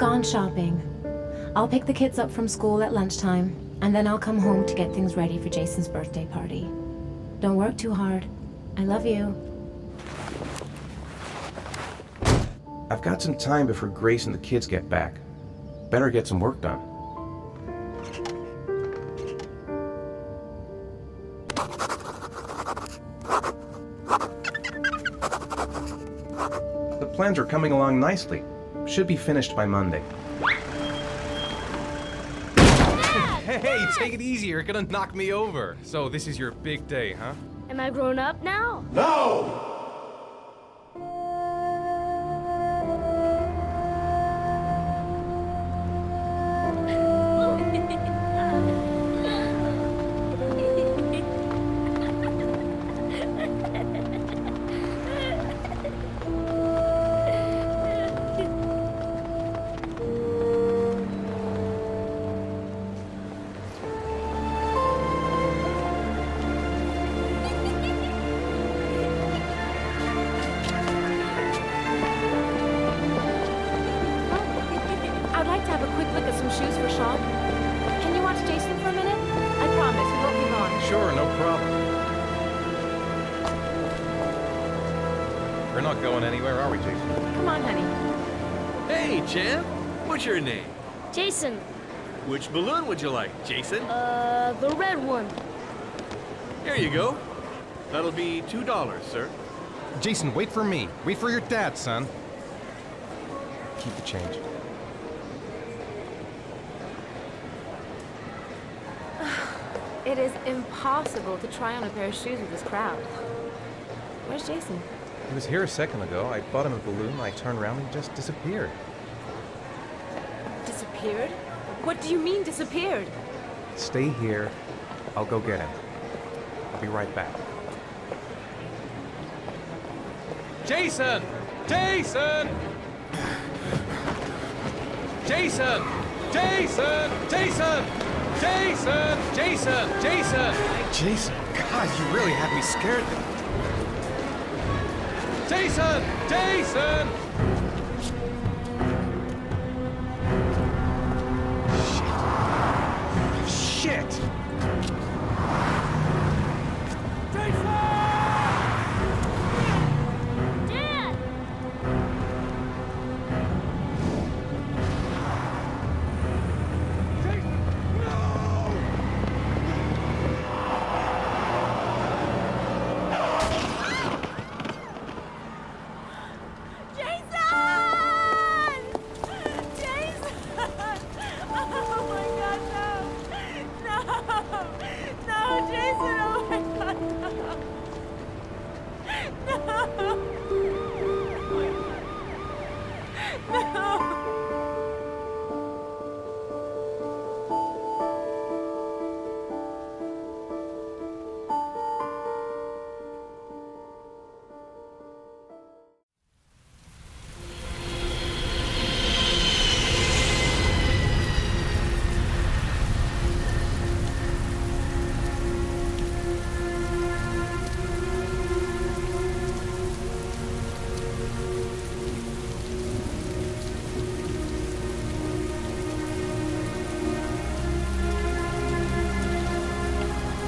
gone shopping. I'll pick the kids up from school at lunchtime, and then I'll come home to get things ready for Jason's birthday party. Don't work too hard. I love you. I've got some time before Grace and the kids get back. Better get some work done. The plans are coming along nicely. Should be finished by Monday. Hey, take it easy. You're gonna knock me over. So this is your big day, huh? Am I grown up now? No! I'd like to have a quick look at some shoes for Sean. Can you watch Jason for a minute? I promise, we won't be long. Sure, no problem. We're not going anywhere, are we, Jason? Come on, honey. Hey, champ. What's your name? Jason, Which balloon would you like, Jason? the red one. Here you go. That'll be $2, sir. Jason, wait for me. Wait for your dad, son. Keep the change. It is impossible to try on a pair of shoes with this crowd. Where's Jason? He was here a second ago. I bought him a balloon. I turned around and he just disappeared. Disappeared? What do you mean disappeared? Stay here. I'll go get him. I'll be right back. Jason! Jason! Jason! Jason! Jason! Jason! Jason! Jason! Jason, God, you really had me scared there. Jason! Jason! Shit! Dad!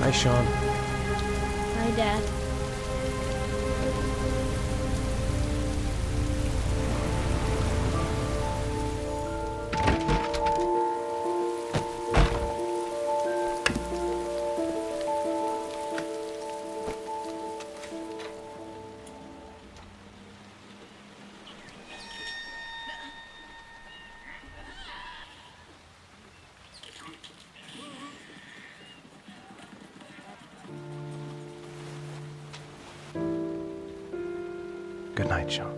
Hi, Sean. Hi, Dad. Good night, Sean.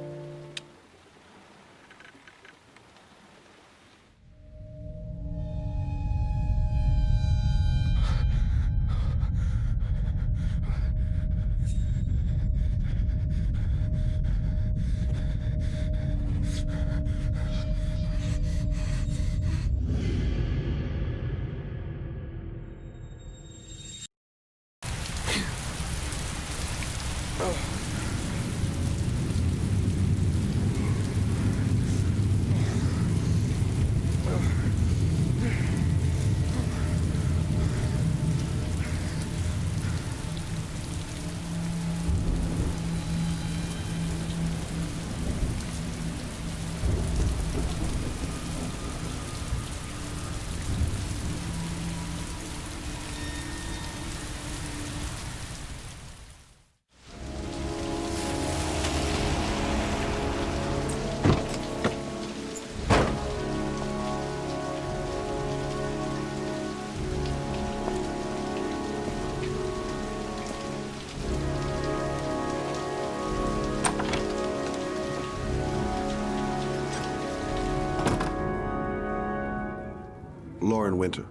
Lauren Winter.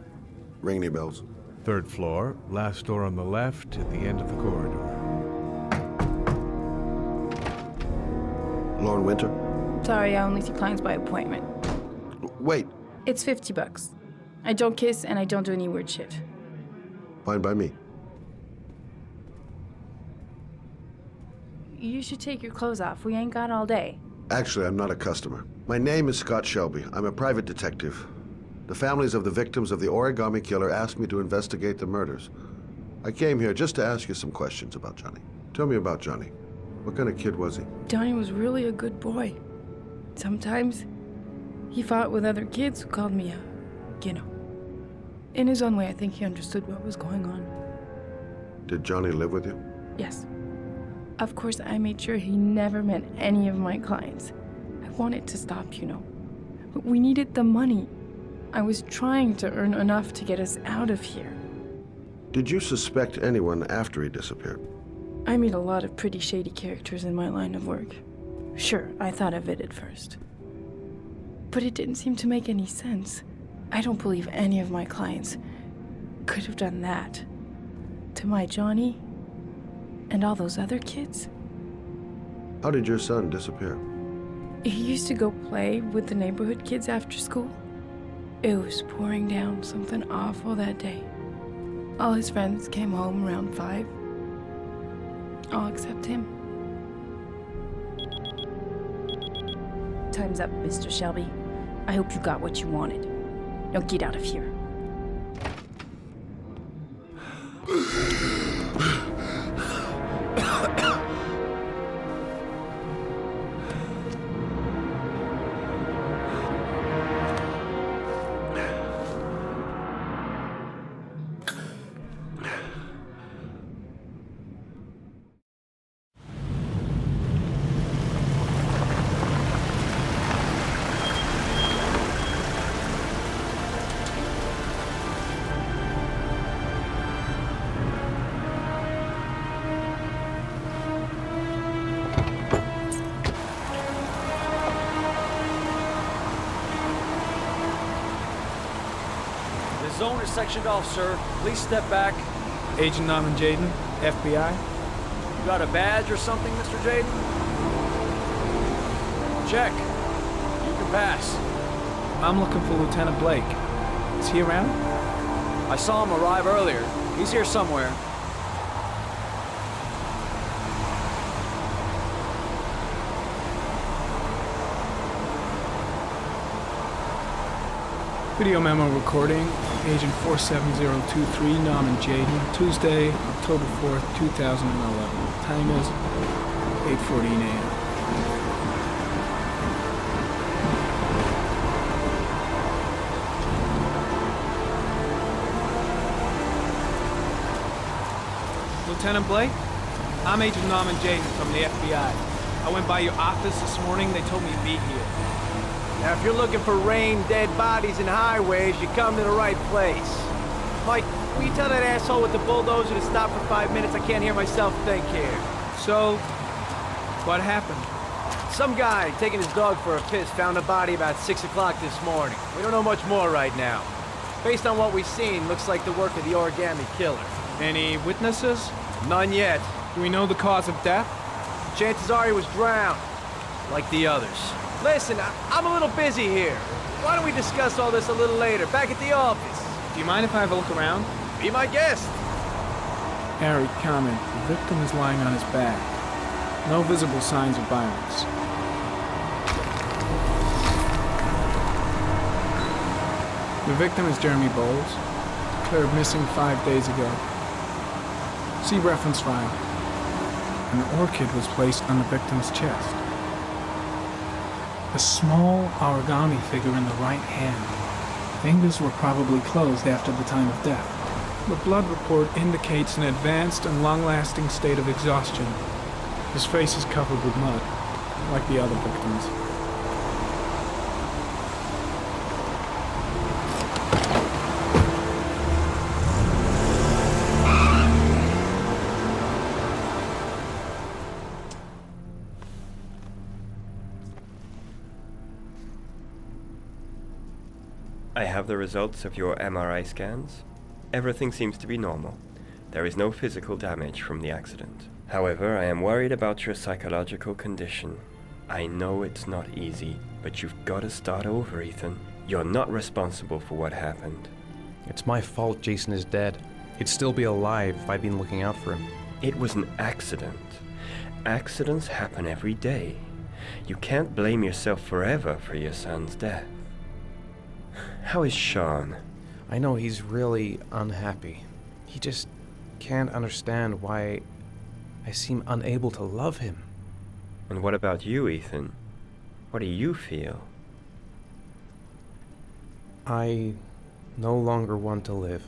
Ring any bells? 3rd floor, last door on the left at the end of the corridor. Lauren Winter? Sorry, I only see clients by appointment. Wait. It's $50. I don't kiss and I don't do any weird shit. Fine by me. You should take your clothes off. We ain't got all day. Actually, I'm not a customer. My name is Scott Shelby. I'm a private detective. The families of the victims of the origami killer asked me to investigate the murders. I came here just to ask you some questions about Johnny. Tell me about Johnny. What kind of kid was he? Johnny was really a good boy. Sometimes he fought with other kids who called me in his own way, I think he understood what was going on. Did Johnny live with you? Yes. Of course, I made sure he never met any of my clients. I wanted to stop, But we needed the money. I was trying to earn enough to get us out of here. Did you suspect anyone after he disappeared? I meet a lot of pretty shady characters in my line of work. Sure, I thought of it at first. But it didn't seem to make any sense. I don't believe any of my clients could have done that to my Johnny and all those other kids. How did your son disappear? He used to go play with the neighborhood kids after school. It was pouring down something awful that day. All his friends came home around 5. All except him. Time's up, Mr. Shelby. I hope you got what you wanted. Now get out of here. Zone is sectioned off, sir. Please step back. Agent Norman Jaden, FBI. You got a badge or something, Mr. Jaden? Check. You can pass. I'm looking for Lieutenant Blake. Is he around? I saw him arrive earlier. He's here somewhere. Video memo recording, Agent 47023, Norman Jaden, Tuesday, October 4th, 2011. Time is 8:14 a.m. Lieutenant Blake? I'm Agent Norman Jaden from the FBI. I went by your office this morning. They told me to be here. Now, if you're looking for rain, dead bodies, and highways, you come to the right place. Mike, will you tell that asshole with the bulldozer to stop for 5 minutes? I can't hear myself think here. So, what happened? Some guy taking his dog for a piss found a body about 6 o'clock this morning. We don't know much more right now. Based on what we've seen, looks like the work of the origami killer. Any witnesses? None yet. Do we know the cause of death? Chances are he was drowned, like the others. Listen, I'm a little busy here. Why don't we discuss all this a little later, back at the office? Do you mind if I have a look around? Be my guest. Harry, comment. The victim is lying on his back. No visible signs of violence. The victim is Jeremy Bowles, declared missing 5 days ago. See reference file. An orchid was placed on the victim's chest. A small origami figure in the right hand. Fingers were probably closed after the time of death. The blood report indicates an advanced and long-lasting state of exhaustion. His face is covered with mud, like the other victims. I have the results of your MRI scans. Everything seems to be normal. There is no physical damage from the accident. However, I am worried about your psychological condition. I know it's not easy, but you've got to start over, Ethan. You're not responsible for what happened. It's my fault Jason is dead. He'd still be alive if I'd been looking out for him. It was an accident. Accidents happen every day. You can't blame yourself forever for your son's death. How is Sean? I know he's really unhappy. He just can't understand why I seem unable to love him. And what about you, Ethan? What do you feel? I no longer want to live.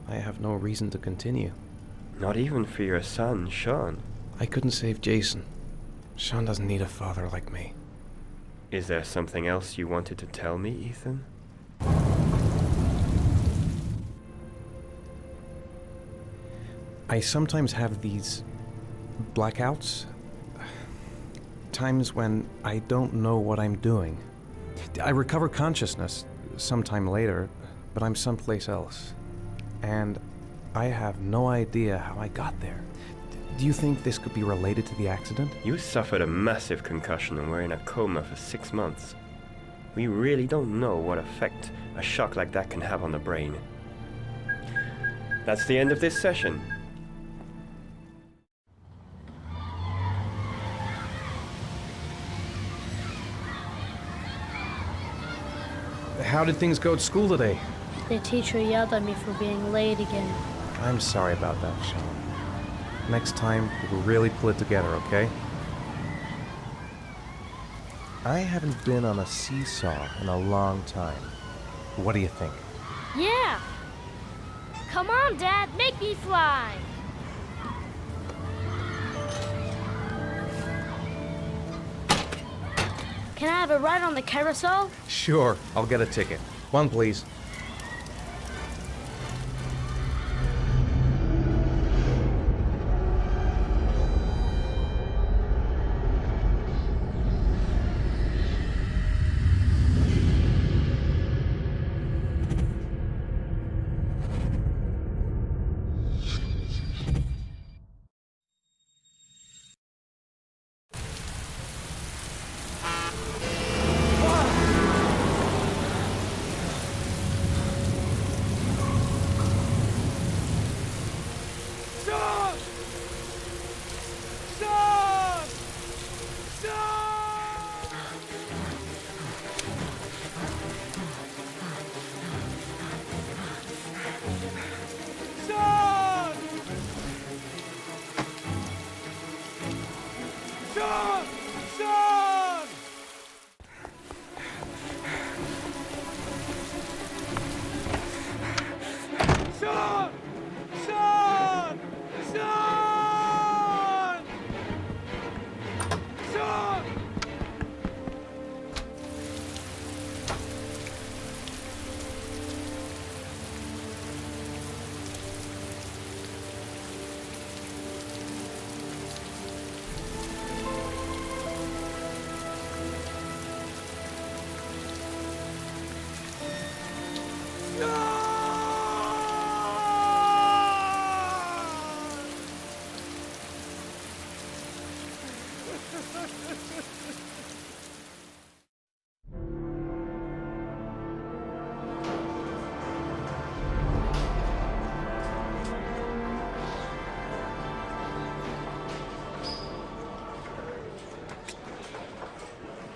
I have no reason to continue. Not even for your son, Sean. I couldn't save Jason. Sean doesn't need a father like me. Is there something else you wanted to tell me, Ethan? I sometimes have these blackouts. Times when I don't know what I'm doing. I recover consciousness sometime later, but I'm someplace else. And I have no idea how I got there. Do you think this could be related to the accident? You suffered a massive concussion and were in a coma for 6 months. We really don't know what effect a shock like that can have on the brain. That's the end of this session. How did things go at school today? The teacher yelled at me for being late again. I'm sorry about that, Sean. Next time, we'll really pull it together, okay? I haven't been on a seesaw in a long time. What do you think? Yeah! Come on, Dad, make me fly! Can I have a ride on the carousel? Sure, I'll get a ticket. One, please.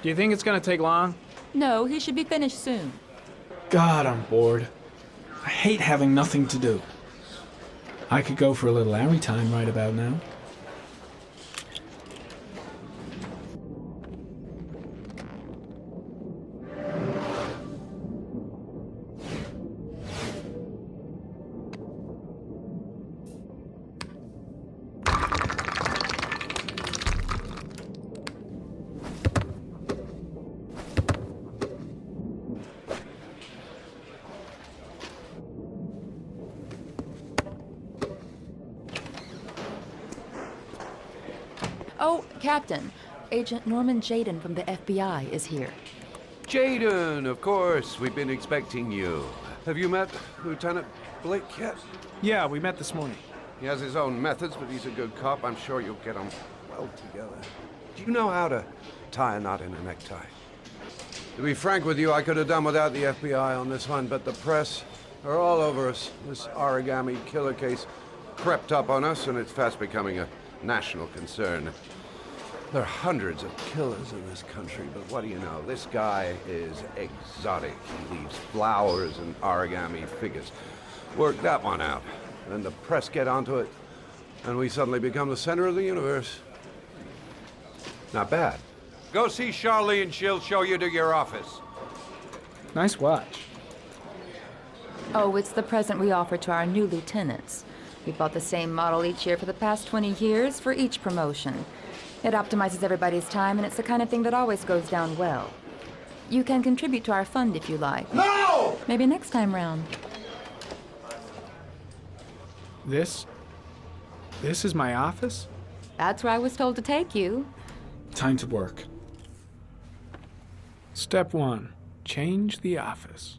Do you think it's gonna take long? No, he should be finished soon. God, I'm bored. I hate having nothing to do. I could go for a little Larry time right about now. Oh, Captain. Agent Norman Jaden from the FBI is here. Jaden, of course. We've been expecting you. Have you met Lieutenant Blake yet? Yeah, we met this morning. He has his own methods, but he's a good cop. I'm sure you'll get on well together. Do you know how to tie a knot in a necktie? To be frank with you, I could have done without the FBI on this one, but the press are all over us. This origami killer case crept up on us, and it's fast becoming a national concern. There are hundreds of killers in this country, but what do you know? This guy is exotic. He leaves flowers and origami figures. Work that one out. Then the press get onto it, and we suddenly become the center of the universe. Not bad. Go see Charlene, she'll show you to your office. Nice watch. Oh, it's the present we offer to our new lieutenants. We bought the same model each year for the past 20 years for each promotion. It optimizes everybody's time, and it's the kind of thing that always goes down well. You can contribute to our fund if you like. No! Maybe next time round. This is my office? That's where I was told to take you. Time to work. Step 1. Change the office.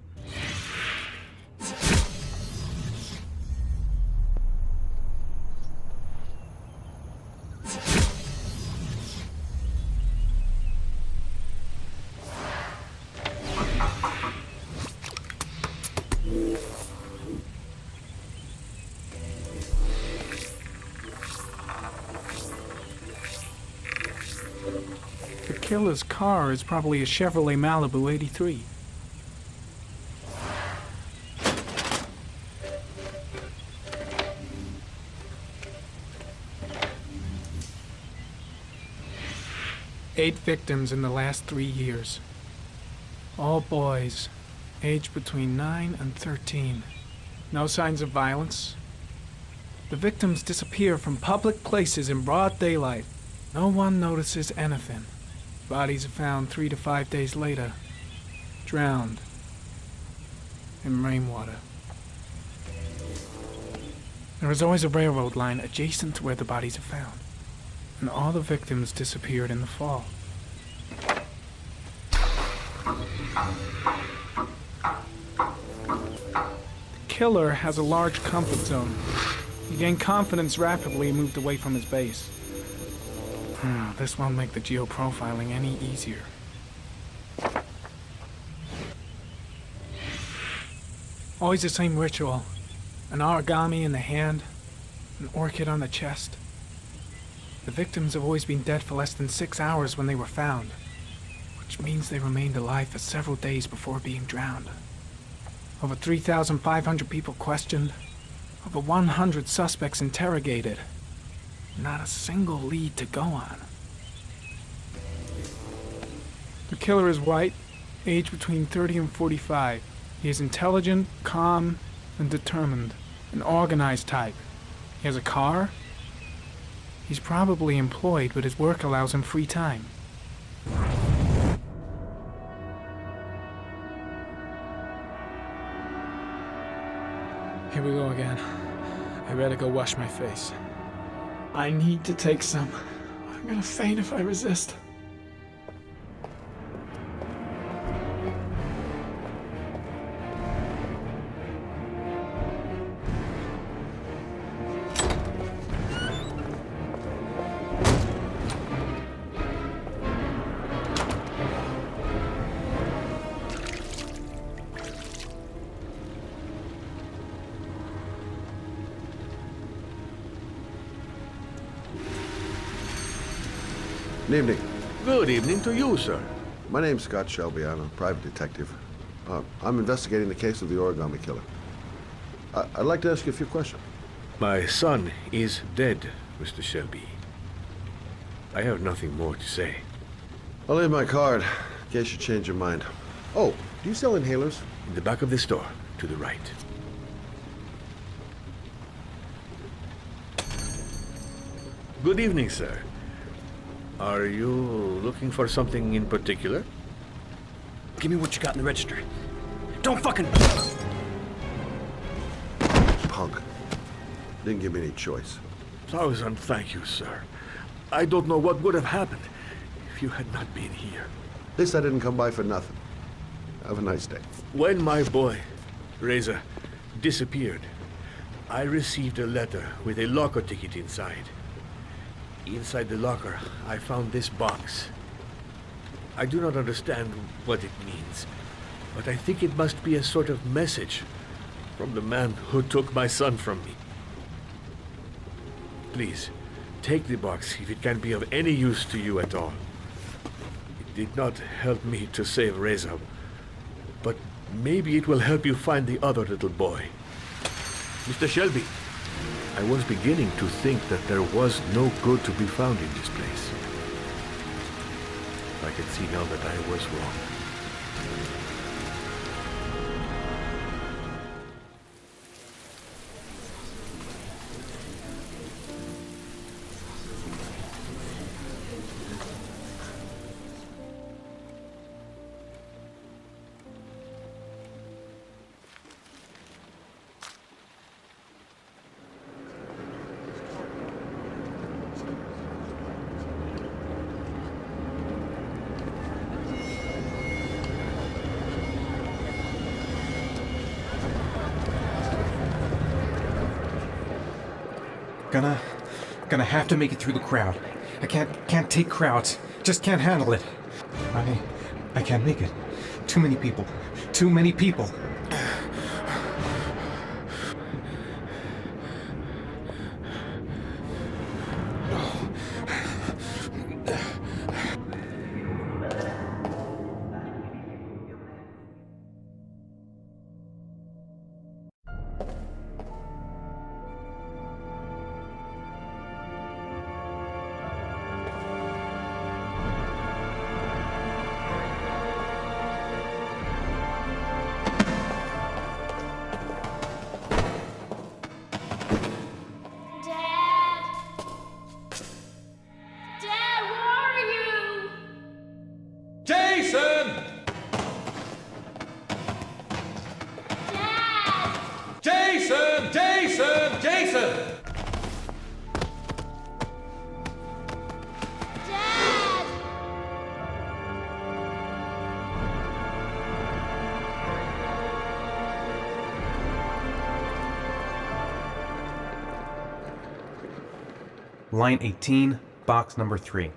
The killer's car is probably a Chevrolet Malibu 83. Eight victims in the last 3 years. All boys, aged between 9 and 13. No signs of violence. The victims disappear from public places in broad daylight. No one notices anything. Bodies are found 3 to 5 days later, drowned in rainwater. There is always a railroad line adjacent to where the bodies are found, and all the victims disappeared in the fall. The killer has a large comfort zone. He gained confidence rapidly and moved away from his base. This won't make the geoprofiling any easier. Always the same ritual. An origami in the hand, an orchid on the chest. The victims have always been dead for less than 6 hours when they were found, which means they remained alive for several days before being drowned. Over 3,500 people questioned, over 100 suspects interrogated. Not a single lead to go on. The killer is white, aged between 30 and 45. He is intelligent, calm, and determined. An organized type. He has a car. He's probably employed, but his work allows him free time. Here we go again. I better go wash my face. I need to take some. I'm gonna faint if I resist. Good evening. Good evening to you, sir. My name's Scott Shelby. I'm a private detective. I'm investigating the case of the origami killer. I'd like to ask you a few questions. My son is dead, Mr. Shelby. I have nothing more to say. I'll leave my card in case you change your mind. Oh, do you sell inhalers? In the back of the store, to the right. Good evening, sir. Are you looking for something in particular? Give me what you got in the register. Don't fucking... Punk. Didn't give me any choice. Thousand thank you, sir. I don't know what would have happened if you had not been here. At least I didn't come by for nothing. Have a nice day. When my boy, Reza, disappeared, I received a letter with a locker ticket inside. Inside the locker, I found this box. I do not understand what it means, but I think it must be a sort of message from the man who took my son from me. Please, take the box if it can be of any use to you at all. It did not help me to save Reza, but maybe it will help you find the other little boy. Mr. Shelby, I was beginning to think that there was no good to be found in this place. I can see now that I was wrong. Gonna have to make it through the crowd. I can't take crowds. Just can't handle it. I can't make it. Too many people. Too many people. Line 18, box number 3.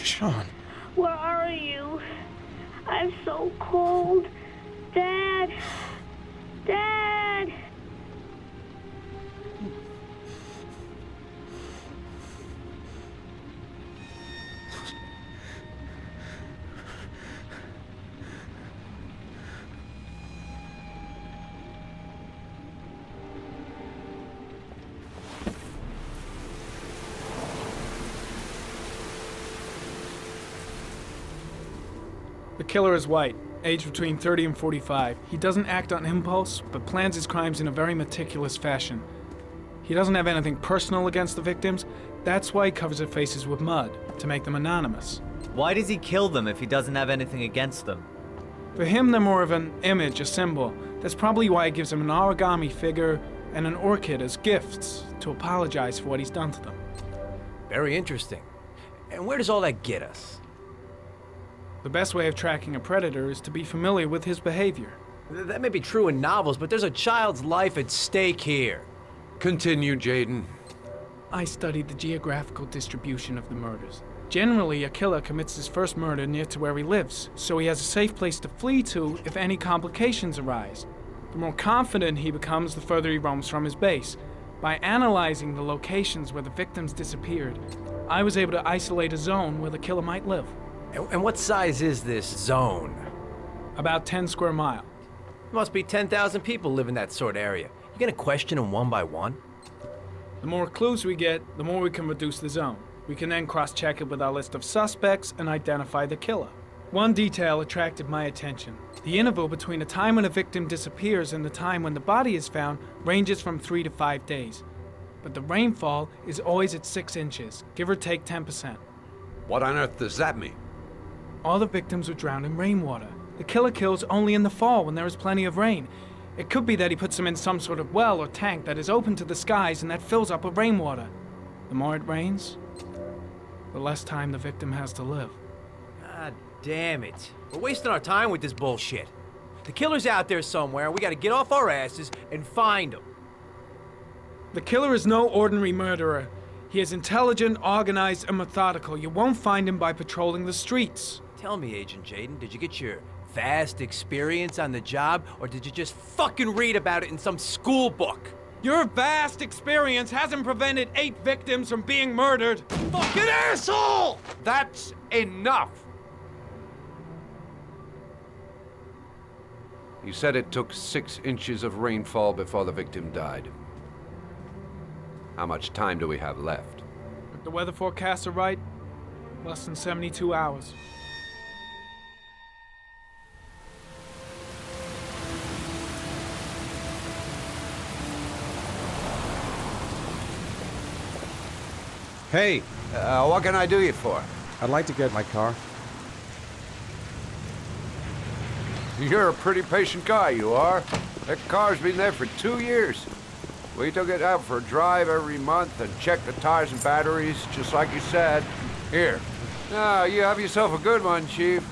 Sean. Where are you? I'm so cold. Dad! Dad! The killer is white, aged between 30 and 45. He doesn't act on impulse, but plans his crimes in a very meticulous fashion. He doesn't have anything personal against the victims. That's why he covers their faces with mud, to make them anonymous. Why does he kill them if he doesn't have anything against them? For him, they're more of an image, a symbol. That's probably why he gives them an origami figure and an orchid as gifts to apologize for what he's done to them. Very interesting. And where does all that get us? The best way of tracking a predator is to be familiar with his behavior. That may be true in novels, but there's a child's life at stake here. Continue, Jaden. I studied the geographical distribution of the murders. Generally, a killer commits his first murder near to where he lives, so he has a safe place to flee to if any complications arise. The more confident he becomes, the further he roams from his base. By analyzing the locations where the victims disappeared, I was able to isolate a zone where the killer might live. And what size is this zone? About 10 square miles. Must be 10,000 people live in that sort of area. You gonna question them one by one? The more clues we get, the more we can reduce the zone. We can then cross-check it with our list of suspects and identify the killer. One detail attracted my attention. The interval between the time when a victim disappears and the time when the body is found ranges from 3 to 5 days. But the rainfall is always at 6 inches, give or take 10%. What on earth does that mean? All the victims were drowned in rainwater. The killer kills only in the fall when there is plenty of rain. It could be that he puts them in some sort of well or tank that is open to the skies and that fills up with rainwater. The more it rains, the less time the victim has to live. God damn it. We're wasting our time with this bullshit. The killer's out there somewhere. We gotta get off our asses and find him. The killer is no ordinary murderer. He is intelligent, organized, and methodical. You won't find him by patrolling the streets. Tell me, Agent Jaden, did you get your vast experience on the job, or did you just fucking read about it in some school book? Your vast experience hasn't prevented 8 victims from being murdered. Fucking asshole! That's enough! You said it took 6 inches of rainfall before the victim died. How much time do we have left? If the weather forecasts are right, less than 72 hours. Hey, What can I do you for? I'd like to get my car. You're a pretty patient guy, you are. That car's been there for 2 years. We took it out for a drive every month and checked the tires and batteries, just like you said. Here. Now, you have yourself a good one, Chief.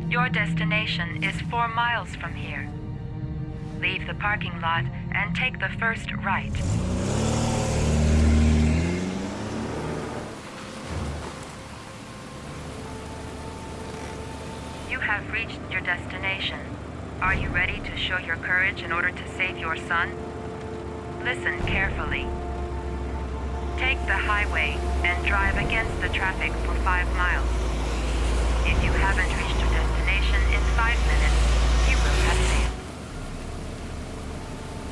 Your destination is 4 miles from here. Leave the parking lot and take the first right. You have reached your destination. Are you ready to show your courage in order to save your son? Listen carefully. Take the highway and drive against the traffic for 5 miles. If you haven't reached your destination in 5 minutes, you will have failed.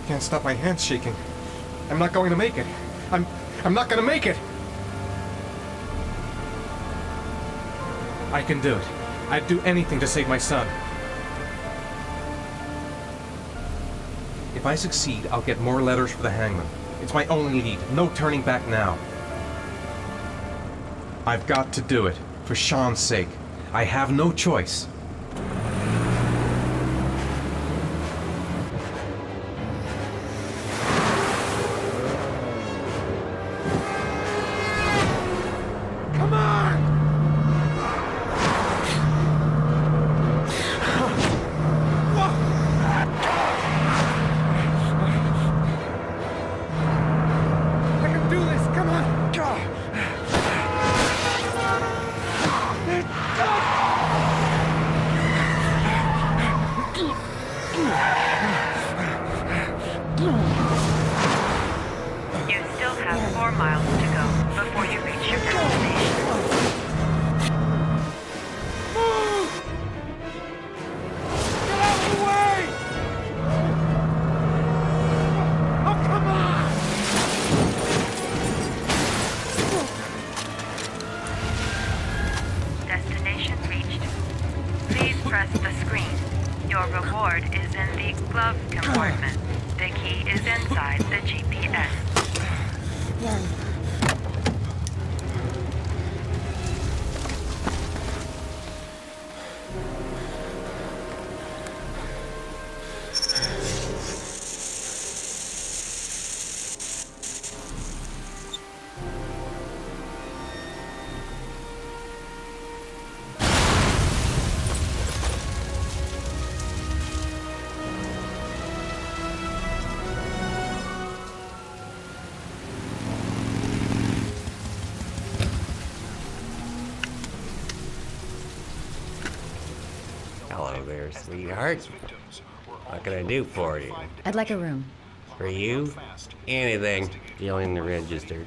Can't stop my hands shaking. I'm not going to make it. I'm not going to make it. I can do it. I'd do anything to save my son. If I succeed, I'll get more letters for the hangman. It's my only lead. No turning back now. I've got to do it. For Sean's sake. I have no choice. Come on! I can do this! Come on! You still have 4 miles to go before you reach your destination. Move! Get out of the way! Oh, come on! Destination reached. Please press the screen. Your reward is in the glove compartment. The key is inside the GPS. Hello there, sweetheart. What can I do for you? I'd like a room. For you? Anything. Dealing the register.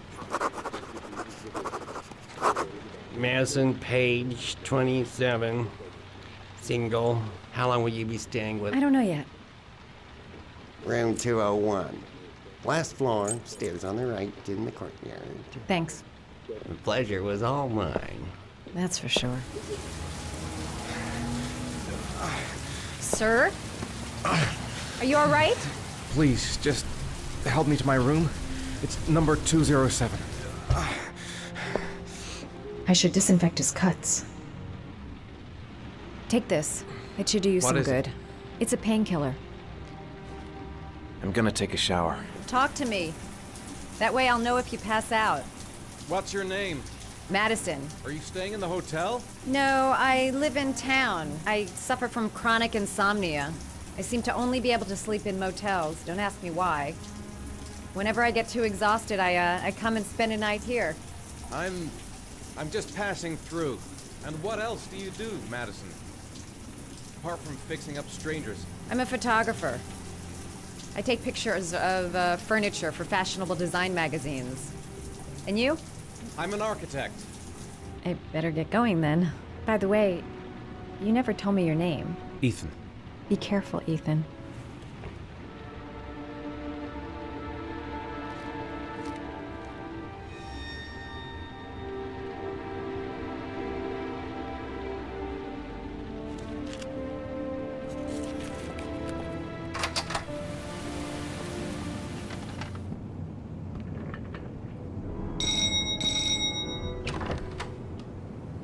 Madison Page, 27. Single. How long will you be staying with? I don't know yet. Room 201. Last floor, stairs on the right, in the courtyard. Thanks. The pleasure was all mine. That's for sure. Sir? Are you all right? Please, just help me to my room. It's number 207. I should disinfect his cuts. Take this. It should do you some good. It's a painkiller. I'm gonna take a shower. Talk to me. That way I'll know if you pass out. What's your name? Madison. Are you staying in the hotel? No, I live in town. I suffer from chronic insomnia. I seem to only be able to sleep in motels. Don't ask me why. Whenever I get too exhausted, I come and spend a night here. I'm just passing through. And what else do you do, Madison? Apart from fixing up strangers. I'm a photographer. I take pictures of furniture for fashionable design magazines. And you? I'm an architect. I better get going then. By the way, you never told me your name. Ethan. Be careful, Ethan.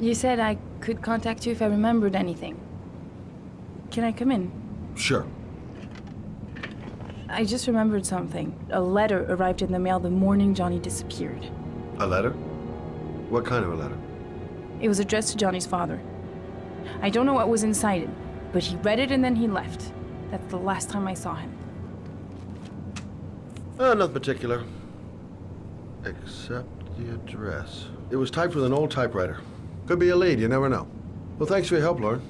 You said I could contact you if I remembered anything. Can I come in? Sure. I just remembered something. A letter arrived in the mail the morning Johnny disappeared. A letter? What kind of a letter? It was addressed to Johnny's father. I don't know what was inside it, but he read it and then he left. That's the last time I saw him. Nothing particular. Except the address. It was typed with an old typewriter. Could be a lead, you never know. Well, thanks for your help, Lauren.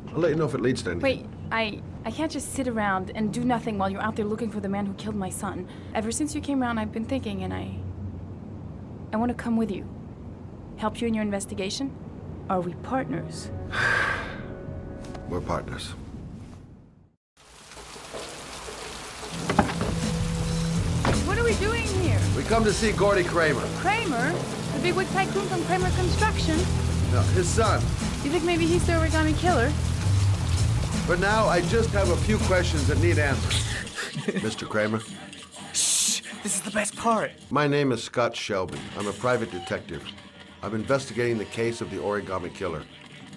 I'll let you know if it leads to anything. Wait, I can't just sit around and do nothing while you're out there looking for the man who killed my son. Ever since you came around, I've been thinking, and I want to come with you. Help you in your investigation? Are we partners? We're partners. What are we doing here? We come to see Gordy Kramer. Kramer? The bigwig tycoon from Kramer Construction? No, his son. You think maybe he's the origami killer? For now, I just have a few questions that need answers. Mr. Kramer? Shh! This is the best part. My name is Scott Shelby. I'm a private detective. I'm investigating the case of the origami killer.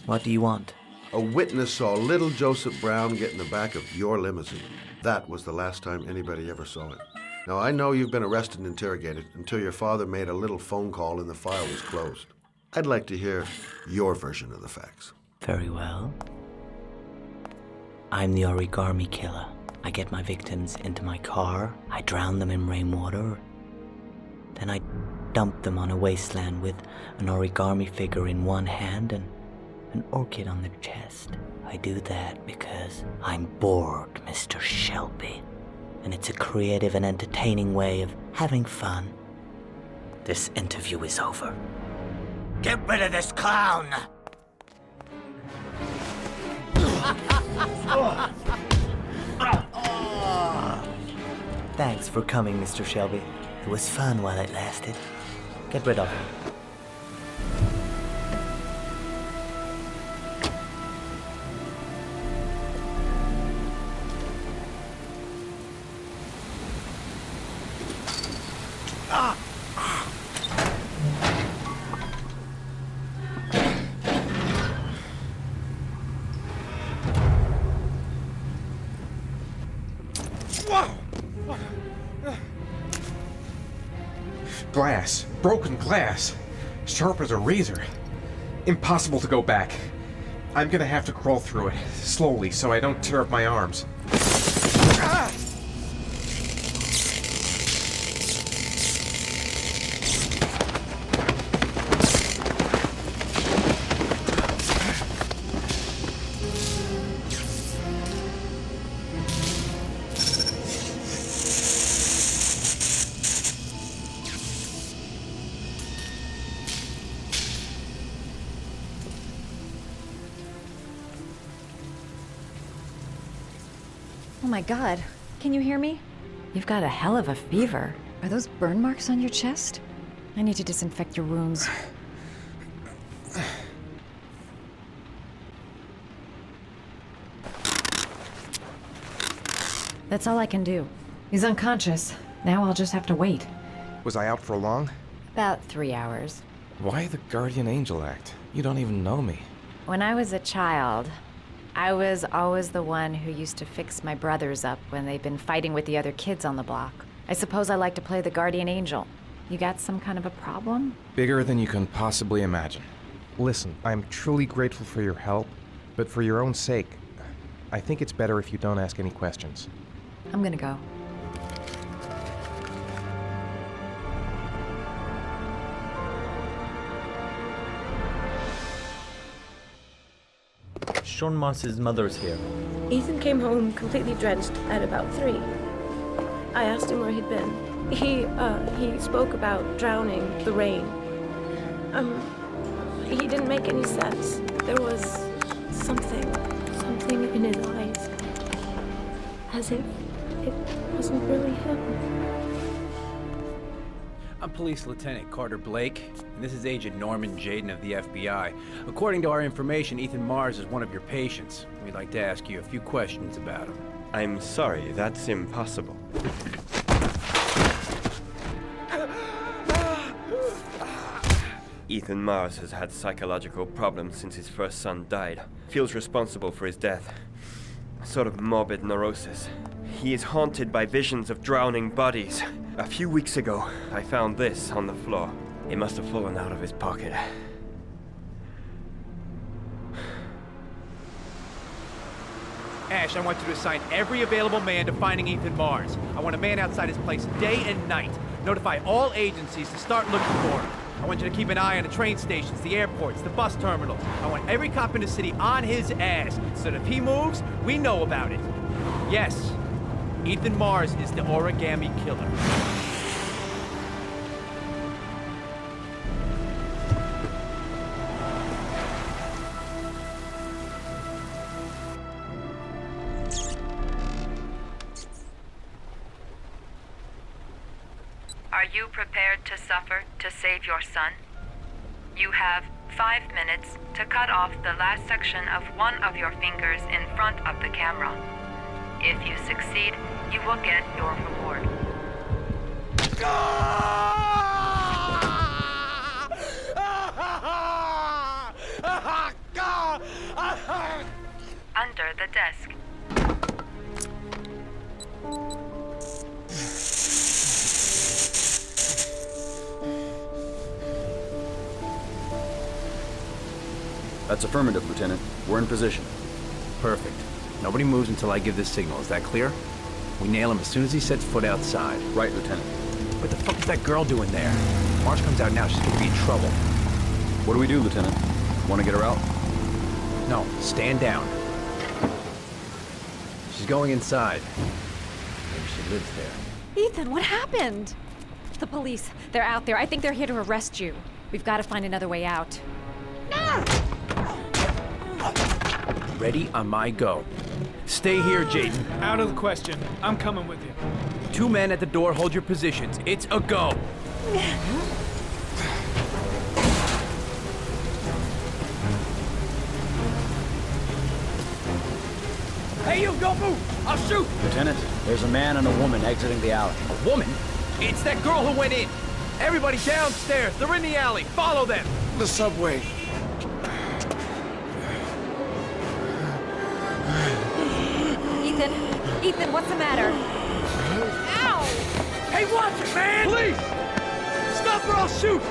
What do you want? A witness saw little Joseph Brown get in the back of your limousine. That was the last time anybody ever saw it. Now, I know you've been arrested and interrogated until your father made a little phone call and the file was closed. I'd like to hear your version of the facts. Very well. I'm the origami killer. I get my victims into my car, I drown them in rainwater, then I dump them on a wasteland with an origami figure in one hand and an orchid on their chest. I do that because I'm bored, Mr. Shelby. And it's a creative and entertaining way of having fun. This interview is over. Get rid of this clown! Thanks for coming, Mr. Shelby. It was fun while it lasted. Get rid of him. Glass. Broken glass. Sharp as a razor. Impossible to go back. I'm gonna have to crawl through it, slowly, so I don't tear up my arms. Ah! Oh my god. Can you hear me? You've got a hell of a fever. Are those burn marks on your chest? I need to disinfect your wounds. That's all I can do. He's unconscious. Now I'll just have to wait. Was I out for long? About 3 hours. Why the guardian angel act? You don't even know me. When I was a child, I was always the one who used to fix my brothers up when they've been fighting with the other kids on the block. I suppose I like to play the guardian angel. You got some kind of a problem? Bigger than you can possibly imagine. Listen, I'm truly grateful for your help, but for your own sake, I think it's better if you don't ask any questions. I'm gonna go. Sean Mars's mother's here. Ethan came home completely drenched at about 3. I asked him where he'd been. He spoke about drowning, the rain. He didn't make any sense. There was something in his eyes. As if it wasn't really him. I'm Police Lieutenant Carter Blake, and this is Agent Norman Jaden of the FBI. According to our information, Ethan Mars is one of your patients. We'd like to ask you a few questions about him. I'm sorry, that's impossible. Ethan Mars has had psychological problems since his first son died. Feels responsible for his death. A sort of morbid neurosis. He is haunted by visions of drowning bodies. A few weeks ago, I found this on the floor. It must have fallen out of his pocket. Ash, I want you to assign every available man to finding Ethan Mars. I want a man outside his place day and night. Notify all agencies to start looking for him. I want you to keep an eye on the train stations, the airports, the bus terminals. I want every cop in the city on his ass, so that if he moves, we know about it. Yes, Ethan Mars is the origami killer. Are you prepared to suffer to save your son? You have 5 minutes to cut off the last section of one of your fingers in front of the camera. If you succeed, you will get your reward. Under the desk. That's affirmative, Lieutenant. We're in position. Perfect. Nobody moves until I give this signal. Is that clear? We nail him as soon as he sets foot outside. Right, Lieutenant. What the fuck is that girl doing there? Marge comes out now. She's gonna be in trouble. What do we do, Lieutenant? Want to get her out? No, stand down. She's going inside. Maybe she lives there. Ethan, what happened? The police. They're out there. I think they're here to arrest you. We've got to find another way out. Ready on my go. Stay here, Jaden. Out of the question. I'm coming with you. 2 men at the door, hold your positions. It's a go. Hey, you, don't move! I'll shoot! Lieutenant, there's a man and a woman exiting the alley. A woman? It's that girl who went in. Everybody downstairs. They're in the alley. Follow them. The subway. Ethan, what's the matter? Ow! Hey, watch it, man! Please! Stop or I'll shoot!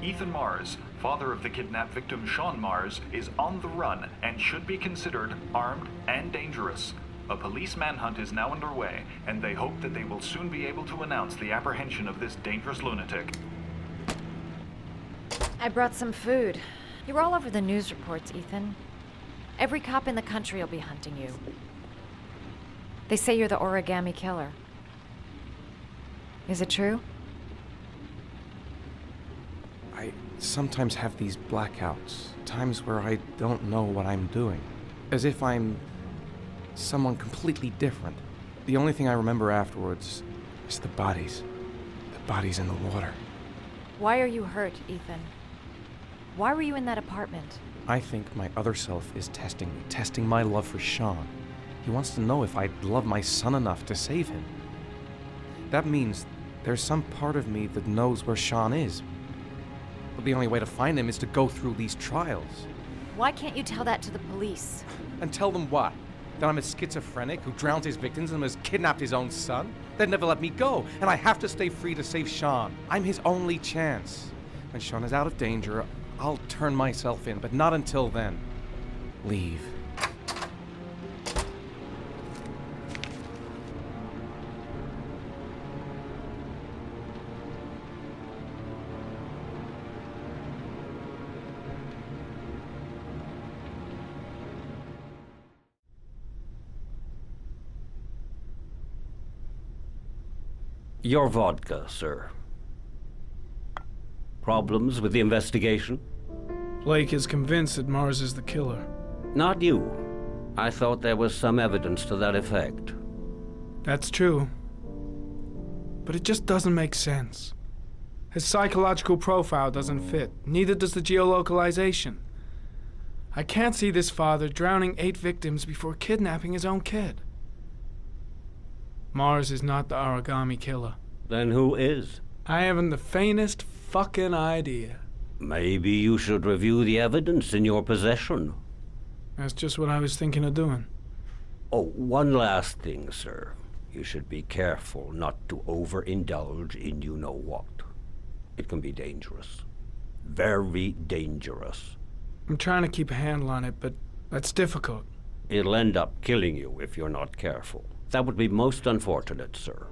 Ethan Mars, father of the kidnapped victim Sean Mars, is on the run and should be considered armed and dangerous. A police manhunt is now underway, and they hope that they will soon be able to announce the apprehension of this dangerous lunatic. I brought some food. You're all over the news reports, Ethan. Every cop in the country will be hunting you. They say you're the origami killer. Is it true? sometimes have these blackouts, times where I don't know what I'm doing, as if I'm someone completely different. The only thing I remember afterwards is the bodies in the water. Why are you hurt, Ethan? Why were you in that apartment? I think my other self is testing me, testing my love for Sean. He wants to know if I love my son enough to save him. That means there's some part of me that knows where Sean is. But the only way to find him is to go through these trials. Why can't you tell that to the police? And tell them what? That I'm a schizophrenic who drowns his victims and has kidnapped his own son? They'd never let me go, and I have to stay free to save Sean. I'm his only chance. When Sean is out of danger, I'll turn myself in, but not until then. Leave. Your vodka, sir. Problems with the investigation? Blake is convinced that Mars is the killer. Not you. I thought there was some evidence to that effect. That's true. But it just doesn't make sense. His psychological profile doesn't fit. Neither does the geolocalization. I can't see this father drowning 8 victims before kidnapping his own kid. Mars is not the origami killer. Then who is? I haven't the faintest fucking idea. Maybe you should review the evidence in your possession. That's just what I was thinking of doing. Oh, one last thing, sir. You should be careful not to overindulge in you-know-what. It can be dangerous. Very dangerous. I'm trying to keep a handle on it, but that's difficult. It'll end up killing you if you're not careful. That would be most unfortunate, sir.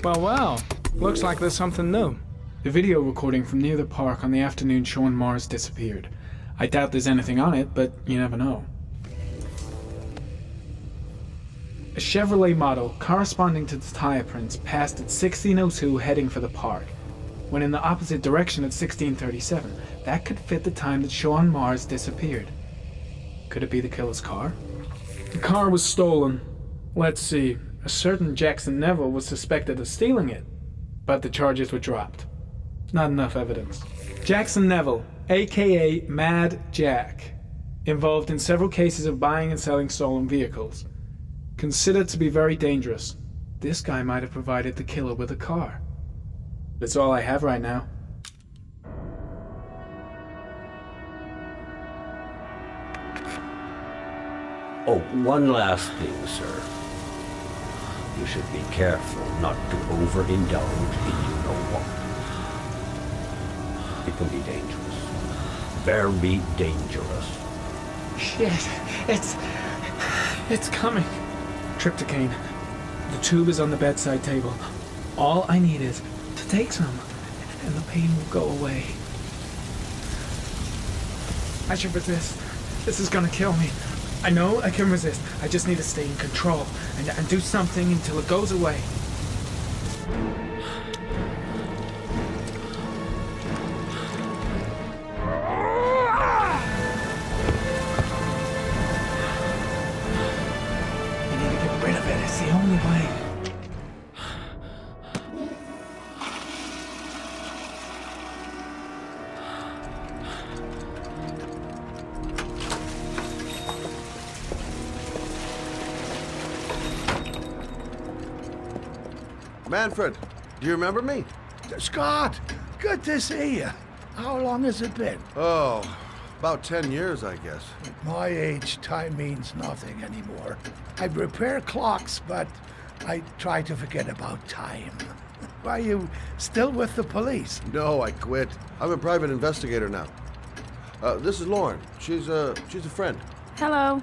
Well, looks like there's something new. The video recording from near the park on the afternoon Sean Mars disappeared. I doubt there's anything on it, but you never know. A Chevrolet model corresponding to the tire prints passed at 16:02 heading for the park, when in the opposite direction at 16:37. That could fit the time that Sean Mars disappeared. Could it be the killer's car? The car was stolen. Let's see. A certain Jackson Neville was suspected of stealing it, but the charges were dropped. Not enough evidence. Jackson Neville, aka Mad Jack, involved in several cases of buying and selling stolen vehicles. Considered to be very dangerous. This guy might have provided the killer with a car. That's all I have right now. Oh, one last thing, sir. You should be careful not to overindulge in you-know-what. It can be dangerous. Very dangerous. Shit, it's coming. Trypticane. The tube is on the bedside table. All I need is to take some, and the pain will go away. I should resist. This is gonna kill me. I know I can resist. I just need to stay in control and do something until it goes away. You need to get rid of it. It's the only way. Manfred, do you remember me? Scott, good to see you. How long has it been? Oh, about 10 years, I guess. At my age, time means nothing anymore. I repair clocks, but I try to forget about time. Are you still with the police? No, I quit. I'm a private investigator now. This is Lauren. She's a friend. Hello.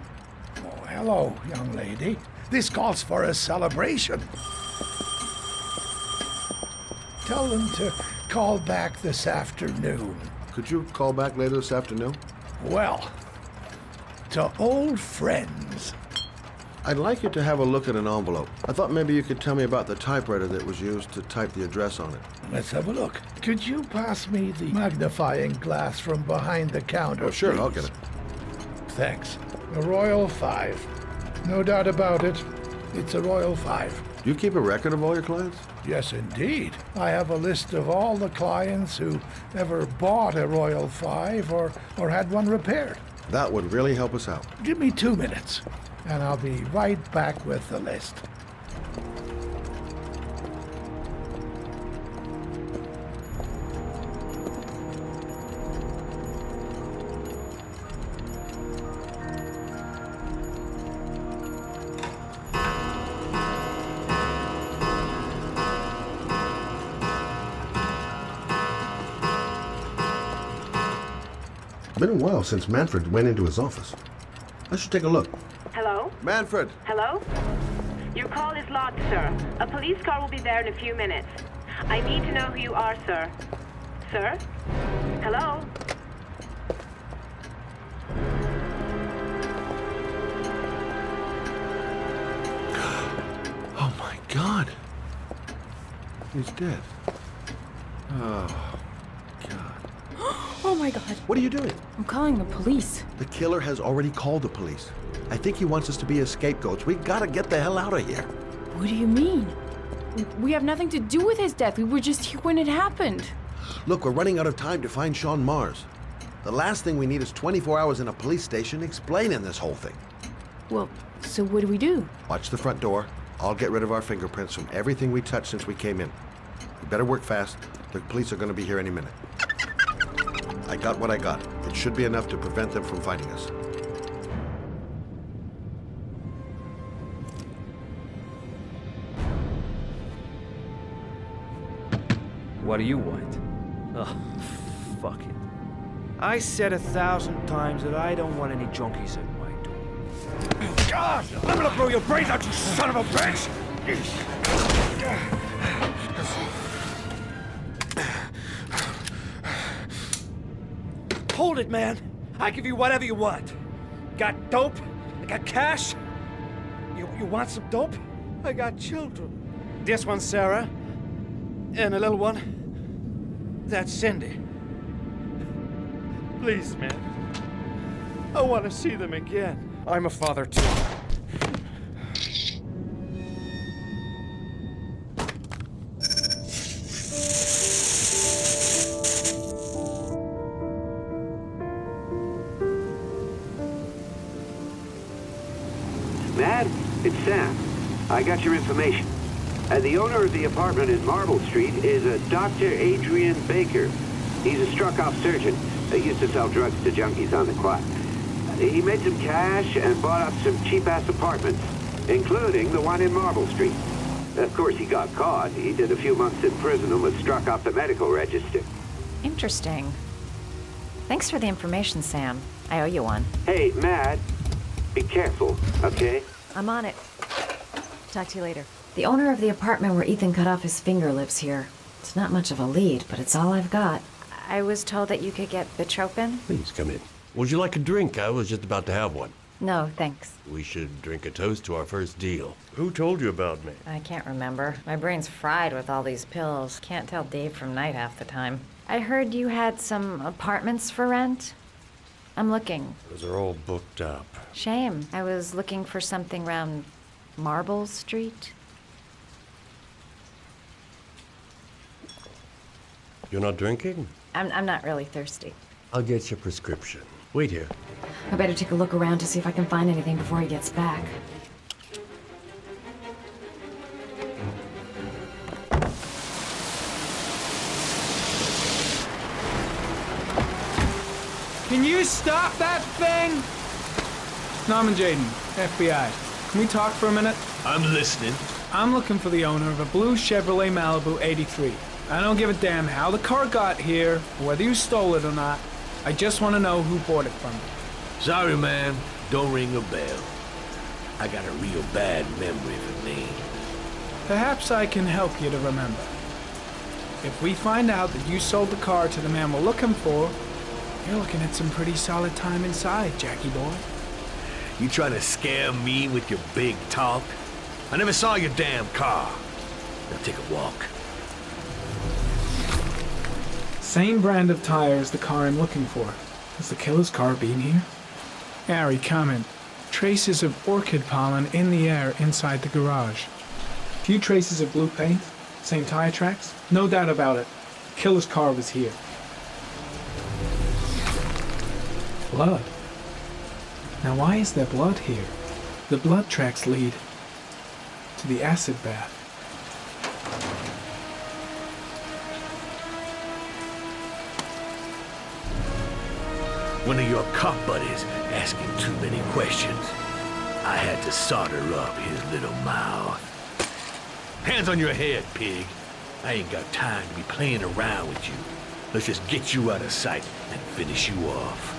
Oh, hello, young lady. This calls for a celebration. Tell them to call back this afternoon. Could you call back later this afternoon? Well, to old friends. I'd like you to have a look at an envelope. I thought maybe you could tell me about the typewriter that was used to type the address on it. Let's have a look. Could you pass me the magnifying glass from behind the counter, Oh, sure, please? I'll get it. Thanks. A Royal 5. No doubt about it. It's a Royal 5. Do you keep a record of all your clients? Yes, indeed. I have a list of all the clients who ever bought a Royal 5 or had one repaired. That would really help us out. Give me 2 minutes, and I'll be right back with the list. It's been a while since Manfred went into his office. I should take a look. Hello? Manfred! Hello? Your call is logged, sir. A police car will be there in a few minutes. I need to know who you are, sir. Sir? Hello? Oh my God! He's dead. Oh, Oh my God. what are you doing? I'm calling the police. The killer has already called the police. I think he wants us to be his scapegoats. We gotta get the hell out of here. What do you mean? We have nothing to do with his death. We were just here when it happened. Look, we're running out of time to find Sean Mars. The last thing we need is 24 hours in a police station explaining this whole thing. Well, so what do we do? Watch the front door. I'll get rid of our fingerprints from everything we touched since we came in. You better work fast. The police are gonna be here any minute. I got what I got. It should be enough to prevent them from finding us. What do you want? Oh, fuck it. I said 1,000 times that I don't want any junkies at my door. God! I'm gonna blow your brains out, you son of a bitch! Hold it, man. I give you whatever you want. Got dope? I got cash? You want some dope? I got children. This one's Sarah. And a little one. That's Cindy. Please, man. I want to see them again. I'm a father, too. Matt, it's Sam. I got your information. The owner of the apartment in Marble Street is a Dr. Adrian Baker. He's a struck-off surgeon that used to sell drugs to junkies on the quad. He made some cash and bought up some cheap-ass apartments, including the one in Marble Street. Of course, he got caught. He did a few months in prison and was struck off the medical register. Interesting. Thanks for the information, Sam. I owe you one. Hey, Matt, be careful, okay? I'm on it. Talk to you later. The owner of the apartment where Ethan cut off his finger lives here. It's not much of a lead, but it's all I've got. I was told that you could get Bitropin. Please come in. Would you like a drink? I was just about to have one. No, thanks. We should drink a toast to our first deal. Who told you about me? I can't remember. My brain's fried with all these pills. Can't tell day from night half the time. I heard you had some apartments for rent. I'm looking. Those are all booked up. Shame. I was looking for something around Marble Street. You're not drinking? I'm not really thirsty. I'll get your prescription. Wait here. I better take a look around to see if I can find anything before he gets back. Can you stop that thing? Norman Jaden, FBI. Can we talk for a minute? I'm listening. I'm looking for the owner of a blue Chevrolet Malibu 83. I don't give a damn how the car got here, or whether you stole it or not. I just want to know who bought it from you. Sorry, man. Don't ring a bell. I got a real bad memory for names. Perhaps I can help you to remember. If we find out that you sold the car to the man we're looking for, you're looking at some pretty solid time inside, Jackie boy. You trying to scare me with your big talk? I never saw your damn car. Now take a walk. Same brand of tire as the car I'm looking for. Has the killer's car been here? Harry, comment. Traces of orchid pollen in the air inside the garage. Few traces of blue paint. Same tire tracks. No doubt about it. Killer's car was here. Blood. Now why is there blood here? The blood tracks lead to the acid bath. One of your cop buddies asking too many questions. I had to solder up his little mouth. Hands on your head, pig. I ain't got time to be playing around with you. Let's just get you out of sight and finish you off.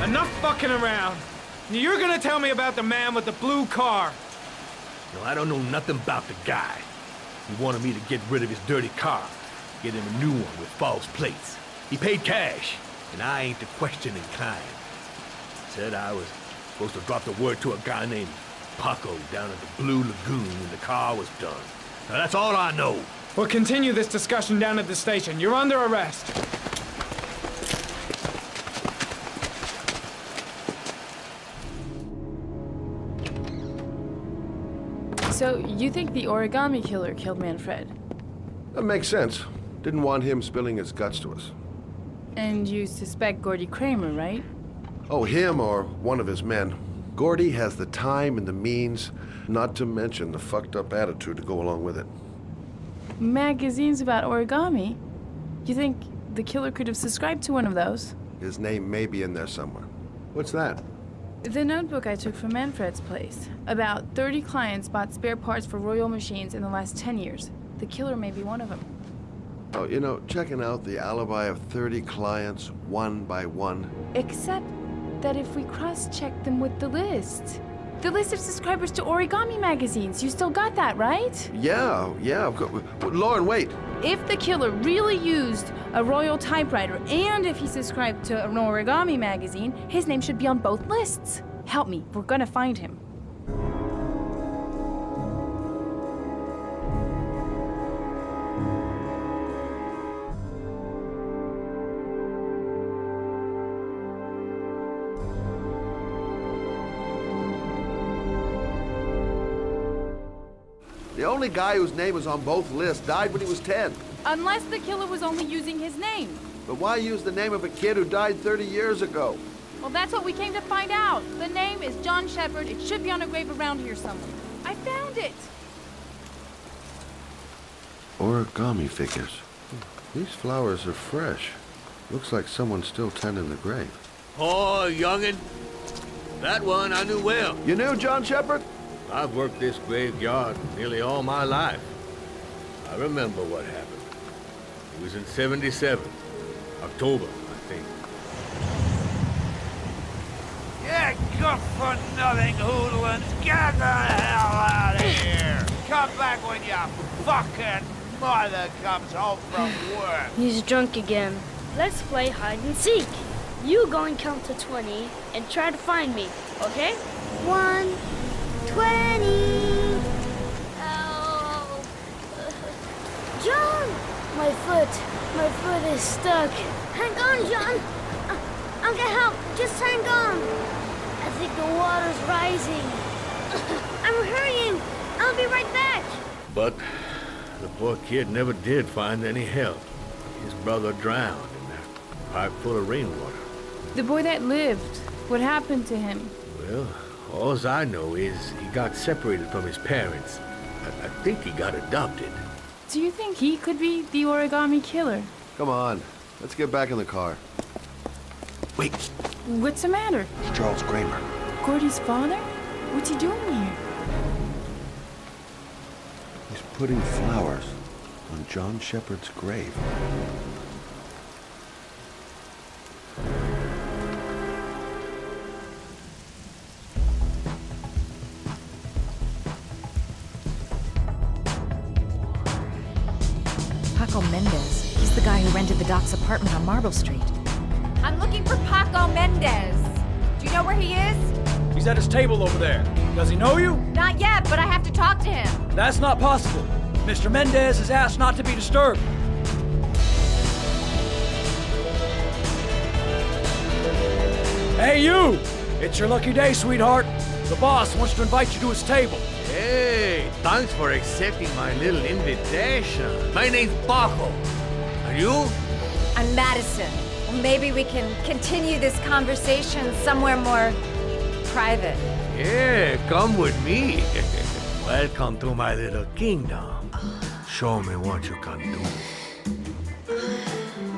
Enough fucking around. You're gonna tell me about the man with the blue car. No, I don't know nothing about the guy. He wanted me to get rid of his dirty car, get him a new one with false plates. He paid cash, and I ain't the questioning kind. Said I was supposed to drop the word to a guy named Paco down at the Blue Lagoon when the car was done. Now that's all I know. We'll continue this discussion down at the station. You're under arrest. So, you think the origami killer killed Manfred? That makes sense. Didn't want him spilling his guts to us. And you suspect Gordy Kramer, right? Oh, him or one of his men. Gordy has the time and the means, not to mention the fucked up attitude to go along with it. Magazines about origami? You think the killer could have subscribed to one of those? His name may be in there somewhere. What's that? The notebook I took from Manfred's place. About 30 clients bought spare parts for Royal machines in the last 10 years. The killer may be one of them. Oh, you know, checking out the alibi of 30 clients, one by one. Except that if we cross-check them with the list of subscribers to origami magazines, you still got that, right? Yeah. Lauren, wait. If the killer really used a Royal typewriter and if he subscribed to an origami magazine, his name should be on both lists. Help me, we're gonna find him. The only guy whose name was on both lists died when he was 10. Unless the killer was only using his name. But why use the name of a kid who died 30 years ago? Well, that's what we came to find out. The name is John Shepard. It should be on a grave around here somewhere. I found it. Origami figures. These flowers are fresh. Looks like someone's still tending the grave. Oh, youngin'. That one I knew well. You knew John Shepard? I've worked this graveyard nearly all my life. I remember what happened. It was in '77. October, I think. Yeah, good-for-nothing hoodlums, get the hell out of here! Come back when your fucking mother comes home from work. He's drunk again. Let's play hide and seek. You go and count to 20 and try to find me, okay? 1, 20. Help. John! My foot is stuck. Hang on, John. I'll get help. Just hang on. I think the water's rising. I'm hurrying. I'll be right back. But the poor kid never did find any help. His brother drowned in that pipe full of rainwater. The boy that lived, what happened to him? Well, all I know is he got separated from his parents. I think he got adopted. Do you think he could be the origami killer? Come on, let's get back in the car. Wait. What's the matter? It's Charles Kramer. Gordy's father? What's he doing here? He's putting flowers on John Shepard's grave. Paco Mendez. He's the guy who rented the Doc's apartment on Marble Street. I'm looking for Paco Mendez. Do you know where he is? He's at his table over there. Does he know you? Not yet, but I have to talk to him. That's not possible. Mr. Mendez has asked not to be disturbed. Hey, you! It's your lucky day, sweetheart. The boss wants to invite you to his table. Hey, thanks for accepting my little invitation. My name's Paco. And you? I'm Madison. Well, maybe we can continue this conversation somewhere more private. Yeah, come with me. Welcome to my little kingdom. Show me what you can do.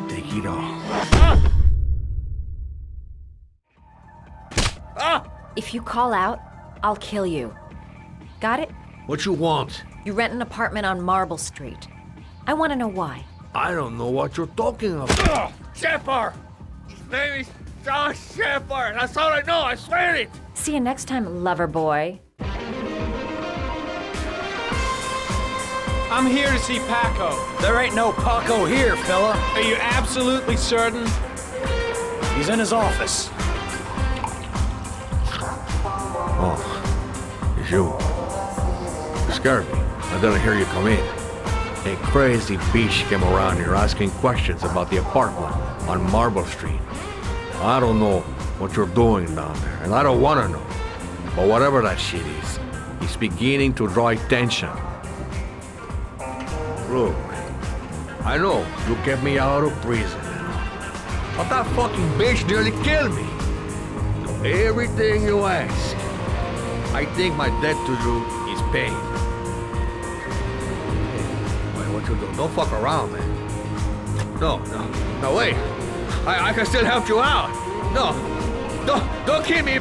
Take it off. If you call out, I'll kill you. Got it? What you want? You rent an apartment on Marble Street. I want to know why. I don't know what you're talking about. Shepard! His name is John Shepard. That's all I know, I swear it! See you next time, lover boy. I'm here to see Paco. There ain't no Paco here, fella. Are you absolutely certain? He's in his office. Oh, it's you. You scared me. I didn't hear you come in. A crazy bitch came around here asking questions about the apartment on Marble Street. I don't know what you're doing down there, and I don't want to know. But whatever that shit is, it's beginning to draw attention. Look, I know you kept me out of prison, but that fucking bitch nearly killed me. Do everything you ask. I think my debt to you is paid. Wait, what you do? Don't fuck around, man. No, wait. I can still help you out. No, don't kill me.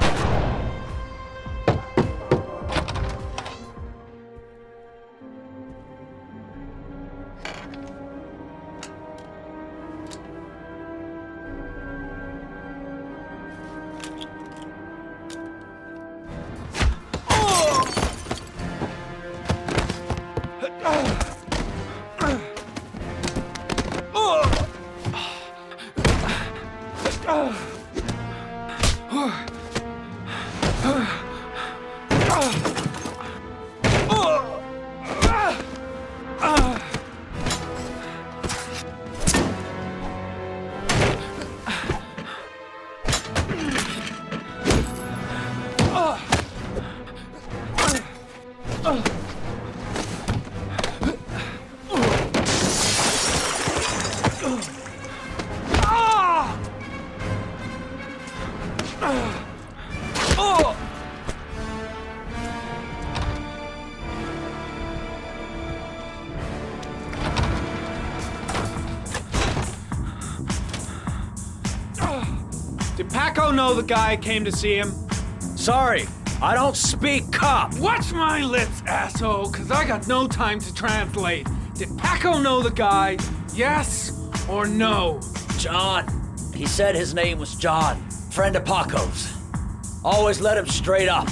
Did Paco know the guy came to see him? Sorry, I don't speak cop. Watch my lips, asshole, because I got no time to translate. Did Paco know the guy? Yes or no? John. He said his name was John. Friend of Paco's. Always let him straight up.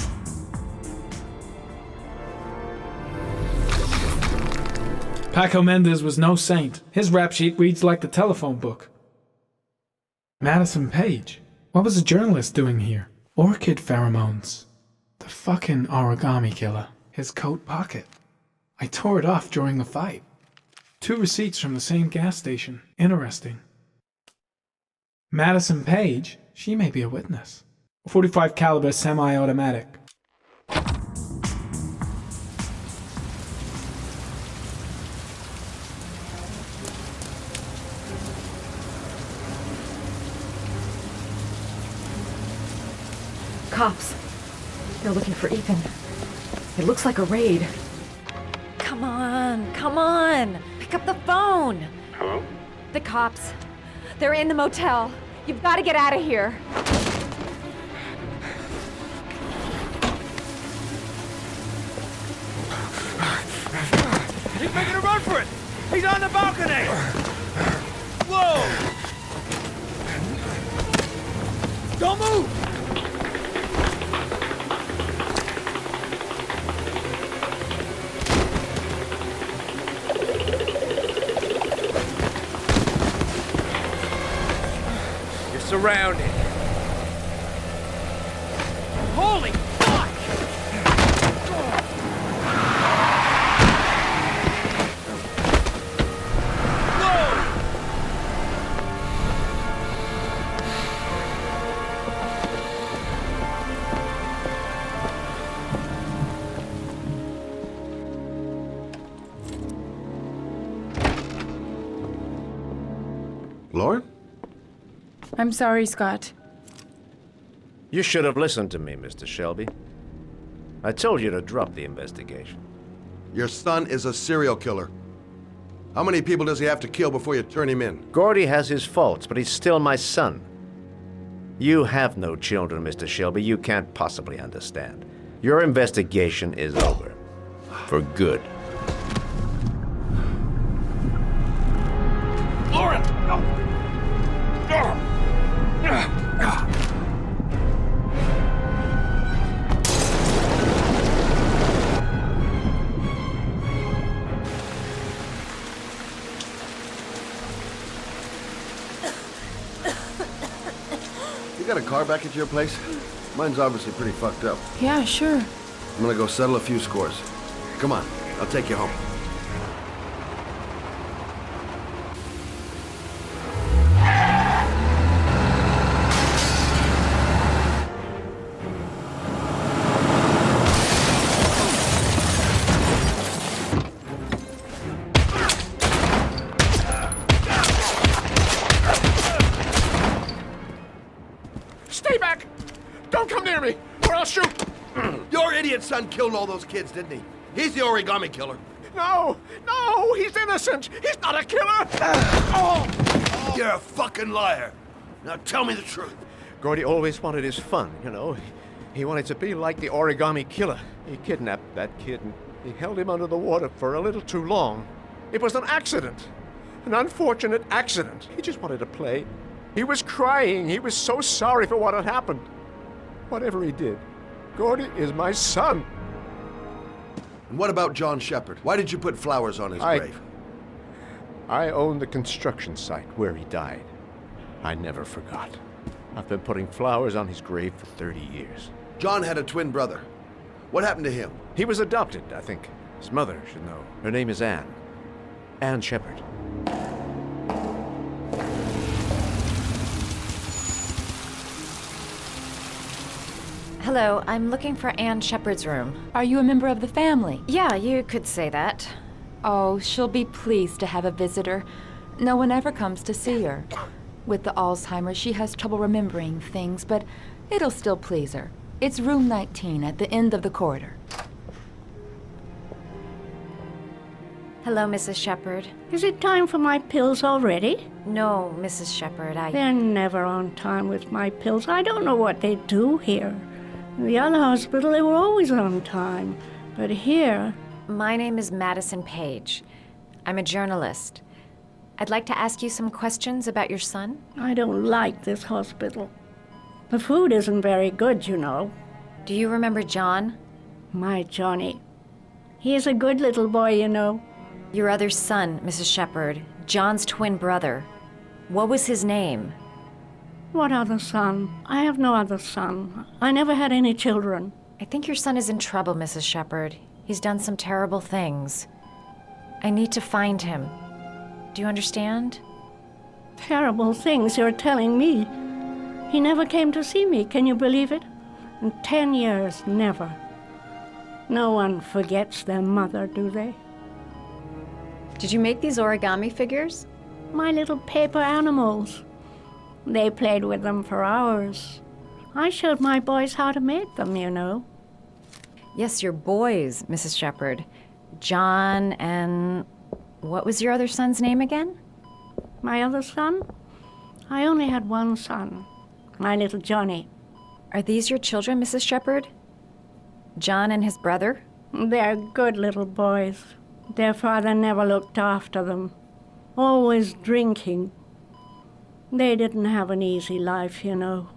Paco Mendez was no saint. His rap sheet reads like the telephone book. Madison Page? What was a journalist doing here? Orchid pheromones. The fucking origami killer. His coat pocket. I tore it off during the fight. 2 receipts from the same gas station. Interesting. Madison Page? She may be a witness. 45 caliber semi-automatic. Cops. They're looking for Ethan. It looks like a raid. Come on, come on. Pick up the phone. Hello? The cops. They're in the motel. You've got to get out of here. He's making a run for it! He's on the balcony! Whoa! Don't move! surrounded. Holy fuck! Lauren? I'm sorry, Scott. You should have listened to me, Mr. Shelby. I told you to drop the investigation. Your son is a serial killer. How many people does he have to kill before you turn him in? Gordy has his faults, but he's still my son. You have no children, Mr. Shelby. You can't possibly understand. Your investigation is over. For good. Lauren! No! You got a car back at your place? Mine's obviously pretty fucked up. Yeah, sure. I'm gonna go settle a few scores. Come on, I'll take you home. Stay back! Don't come near me, or I'll shoot! Your idiot son killed all those kids, didn't he? He's the origami killer. No! No! He's innocent! He's not a killer! You're a fucking liar. Now tell me the truth. Gordy always wanted his fun, you know. He wanted to be like the origami killer. He kidnapped that kid and he held him under the water for a little too long. It was an accident. An unfortunate accident. He just wanted to play. He was crying. He was so sorry for what had happened. Whatever he did, Gordy is my son. And what about John Shepard? Why did you put flowers on his grave? I own the construction site where he died. I never forgot. I've been putting flowers on his grave for 30 years. John had a twin brother. What happened to him? He was adopted, I think. His mother should know. Her name is Anne. Anne Shepard. Hello, I'm looking for Anne Shepard's room. Are you a member of the family? Yeah, you could say that. Oh, she'll be pleased to have a visitor. No one ever comes to see her. With the Alzheimer's, she has trouble remembering things, but it'll still please her. It's room 19 at the end of the corridor. Hello, Mrs. Shepard. Is it time for my pills already? No, Mrs. Shepard, They're never on time with my pills. I don't know what they do here. In the other hospital, they were always on time. But here... My name is Madison Page. I'm a journalist. I'd like to ask you some questions about your son. I don't like this hospital. The food isn't very good, you know. Do you remember John? My Johnny. He is a good little boy, you know. Your other son, Mrs. Shepard, John's twin brother. What was his name? What other son? I have no other son. I never had any children. I think your son is in trouble, Mrs. Shepard. He's done some terrible things. I need to find him. Do you understand? Terrible things you're telling me. He never came to see me, can you believe it? In 10 years, never. No one forgets their mother, do they? Did you make these origami figures? My little paper animals. They played with them for hours. I showed my boys how to make them, you know. Yes, your boys, Mrs. Shepard. John and... What was your other son's name again? My other son? I only had one son. My little Johnny. Are these your children, Mrs. Shepard? John and his brother? They're good little boys. Their father never looked after them. Always drinking. They didn't have an easy life, you know.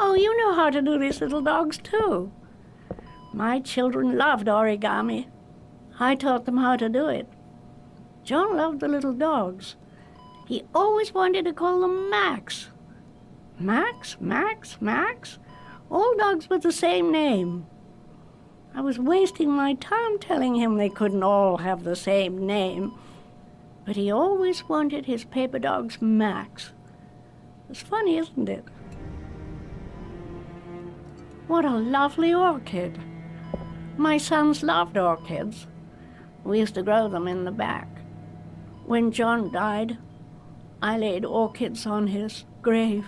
Oh, you know how to do these little dogs, too. My children loved origami. I taught them how to do it. John loved the little dogs. He always wanted to call them Max. Max, Max, Max. All dogs with the same name. I was wasting my time telling him they couldn't all have the same name. But he always wanted his paper dogs Max. It's funny, isn't it? What a lovely orchid. My sons loved orchids. We used to grow them in the back. When John died, I laid orchids on his grave.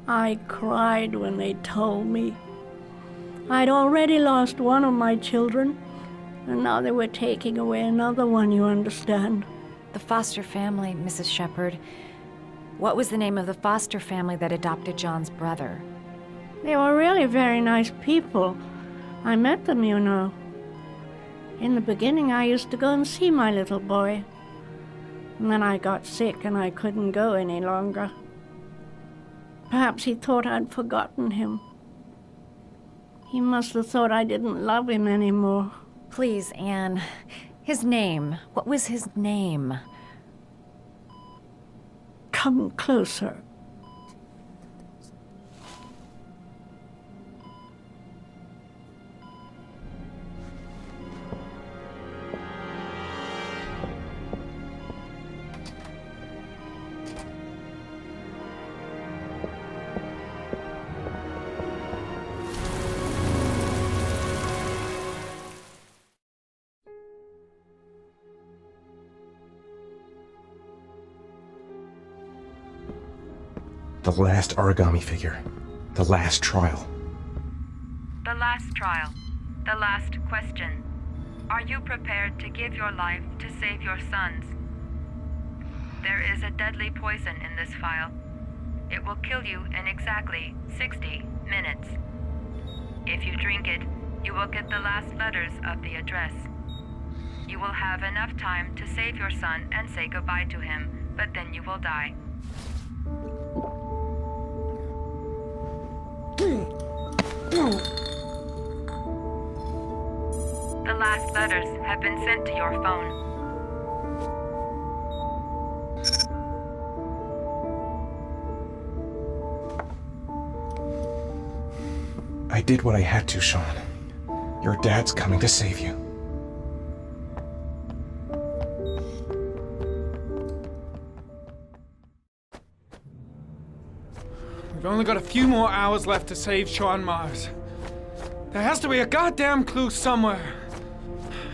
I cried when they told me. I'd already lost one of my children, and now they were taking away another one, you understand. The foster family, Mrs. Shepherd. What was the name of the foster family that adopted John's brother? They were really very nice people. I met them, you know. In the beginning, I used to go and see my little boy. And then I got sick and I couldn't go any longer. Perhaps he thought I'd forgotten him. He must have thought I didn't love him anymore. Please, Anne. His name. What was his name? Come closer. The last origami figure. The last trial. The last trial. The last question. Are you prepared to give your life to save your sons? There is a deadly poison in this vial. It will kill you in exactly 60 minutes. If you drink it, you will get the last letters of the address. You will have enough time to save your son and say goodbye to him, but then you will die. The last letters have been sent to your phone. I did what I had to, Sean. Your dad's coming to save you. We've only got a few more hours left to save Sean Mars. There has to be a goddamn clue somewhere.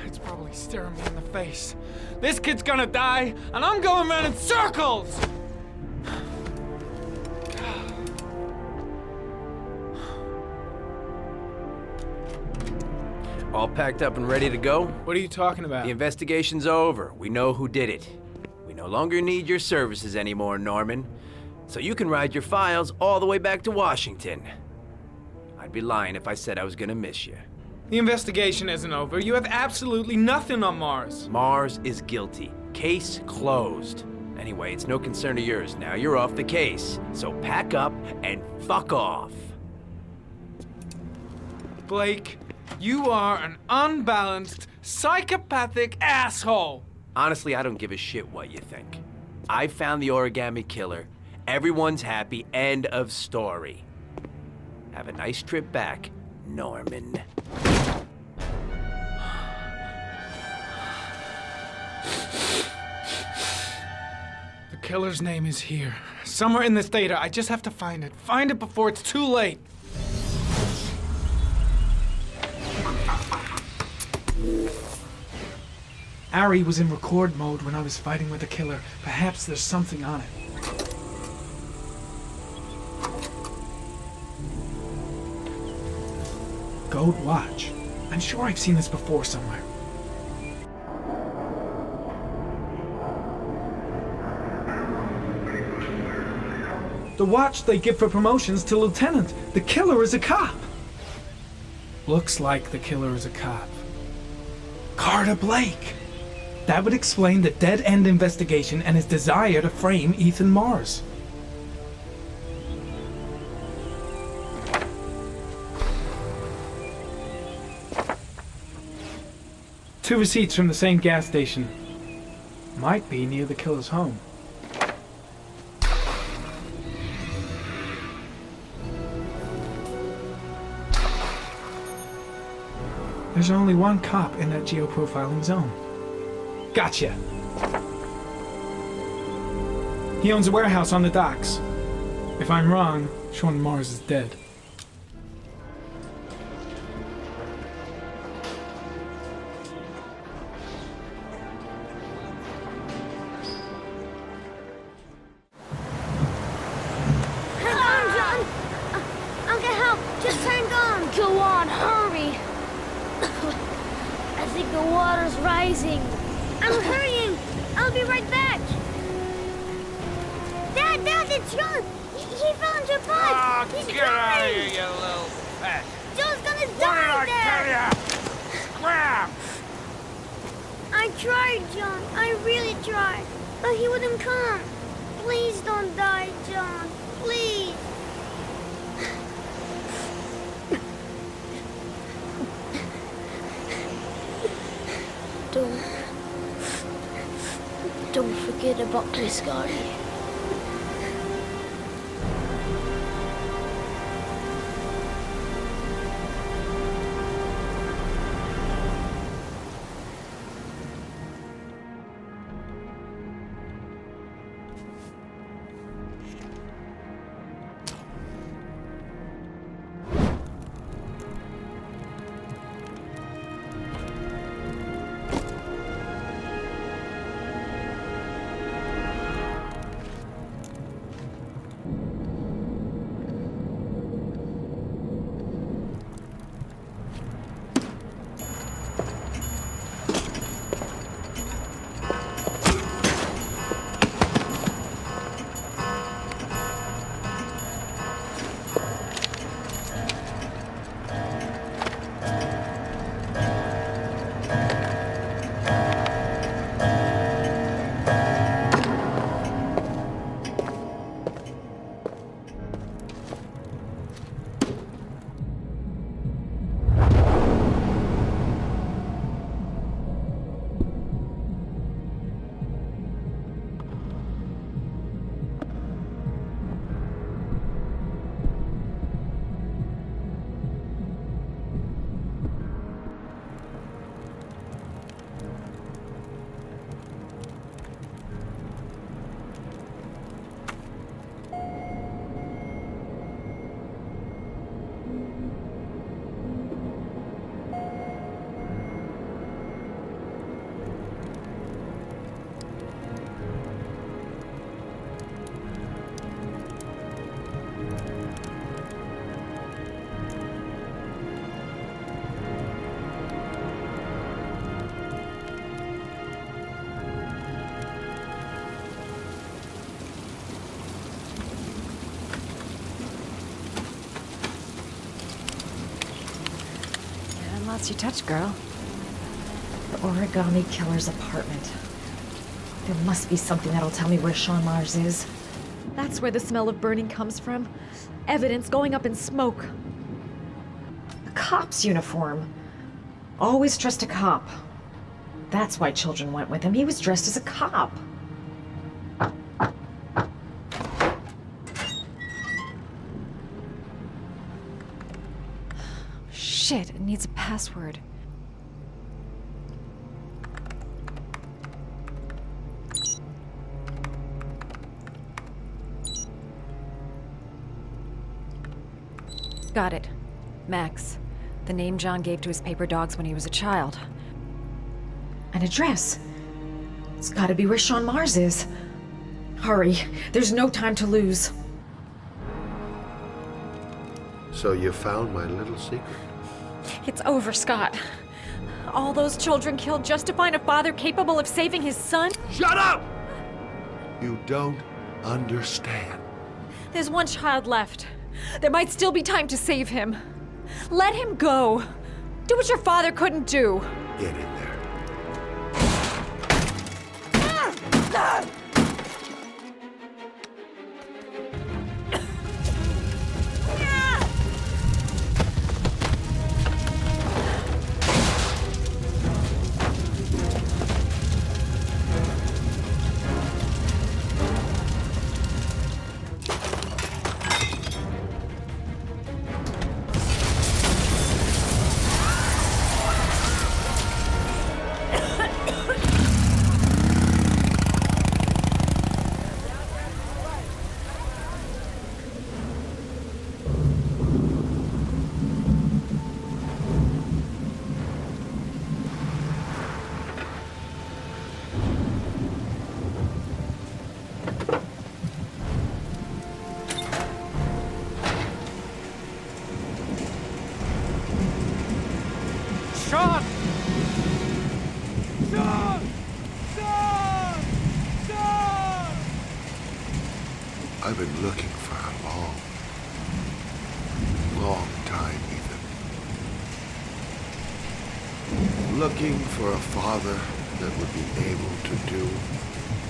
It's probably staring me in the face. This kid's gonna die, and I'm going around in circles! All packed up and ready to go? What are you talking about? The investigation's over. We know who did it. We no longer need your services anymore, Norman. So you can ride your files all the way back to Washington. I'd be lying if I said I was gonna miss you. The investigation isn't over. You have absolutely nothing on Mars. Mars is guilty. Case closed. Anyway, it's no concern of yours. Now you're off the case. So pack up and fuck off. Blake, you are an unbalanced, psychopathic asshole. Honestly, I don't give a shit what you think. I found the origami killer. Everyone's happy. End of story. Have a nice trip back, Norman. The killer's name is here. Somewhere in this data. I just have to find it. Find it before it's too late. Ari was in record mode when I was fighting with the killer. Perhaps there's something on it. Gold watch. I'm sure I've seen this before somewhere. The watch they give for promotions to lieutenant. The killer is a cop. Looks like the killer is a cop. Carter Blake. That would explain the dead-end investigation and his desire to frame Ethan Mars. Two receipts from the same gas station. Might be near the killer's home. There's only one cop in that geoprofiling zone. Gotcha. He owns a warehouse on the docks. If I'm wrong, Sean Mars is dead. Hang on, John. I'll get help. Just hang on. Go on, hurry. I think the water's rising. I'm hurrying. I'll be right back. Dad, it's John. He found your bike. Oh, He's get out of coming. here, you little pest. John's gonna What die did I there. tell ya? Scram! I tried, John. I really tried. But he wouldn't come. Please don't die, John. Please. Don't forget about this guy. Lots you touch, girl. The origami killer's apartment. There must be something that'll tell me where Sean Mars is. That's where the smell of burning comes from. Evidence going up in smoke. A cop's uniform. Always trust a cop. That's why children went with him. He was dressed as a cop. Shit, it needs a password. Got it. Max. The name John gave to his paper dogs when he was a child. An address. It's gotta be where Sean Mars is. Hurry. There's no time to lose. So you found my little secret? It's over, Scott. All those children killed just to find a father capable of saving his son? Shut up! You don't understand. There's one child left. There might still be time to save him. Let him go. Do what your father couldn't do. Get in there. Sean! Sean! Sean! Sean! I've been looking for a long time, Ethan. Looking for a father that would be able to do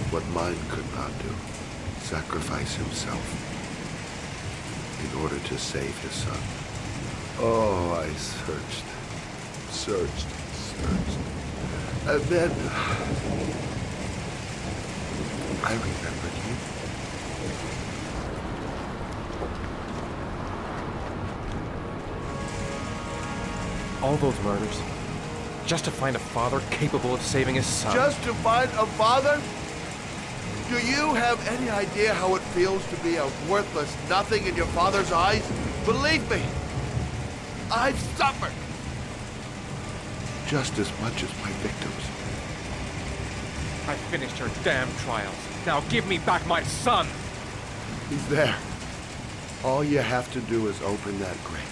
what mine could not do. Sacrifice himself in order to save his son. Oh, I searched. And then I remembered you. All those murders, just to find a father capable of saving his son. Just to find a father? Do you have any idea how it feels to be a worthless nothing in your father's eyes? Believe me, I've suffered just as much as my victims. I finished your damn trials. Now give me back my son! He's there. All you have to do is open that grate.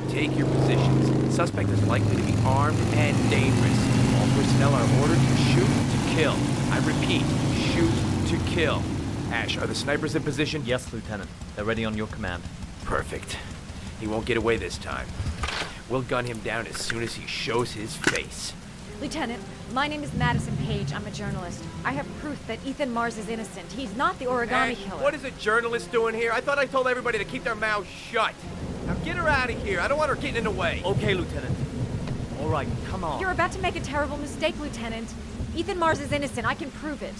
Take your positions. The suspect is likely to be armed and dangerous. All personnel are ordered to shoot to kill. I repeat, shoot to kill. Ash, are the snipers in position? Yes, Lieutenant. They're ready on your command. Perfect. He won't get away this time. We'll gun him down as soon as he shows his face. Lieutenant, my name is Madison Page. I'm a journalist. I have proof that Ethan Mars is innocent. He's not the origami Ash, killer. what is a journalist doing here? I thought I told everybody to keep their mouths shut. Now get her out of here. I don't want her getting in the way. Okay, Lieutenant. All right, come on. You're about to make a terrible mistake, Lieutenant. Ethan Mars is innocent. I can prove it.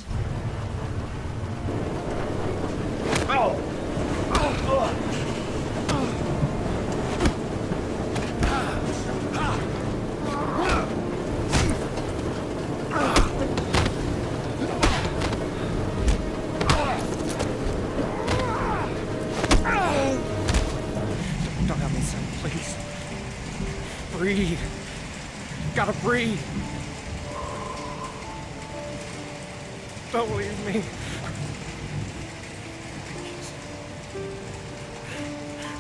Don't have me, son, please. Breathe. Gotta breathe. Don't leave me.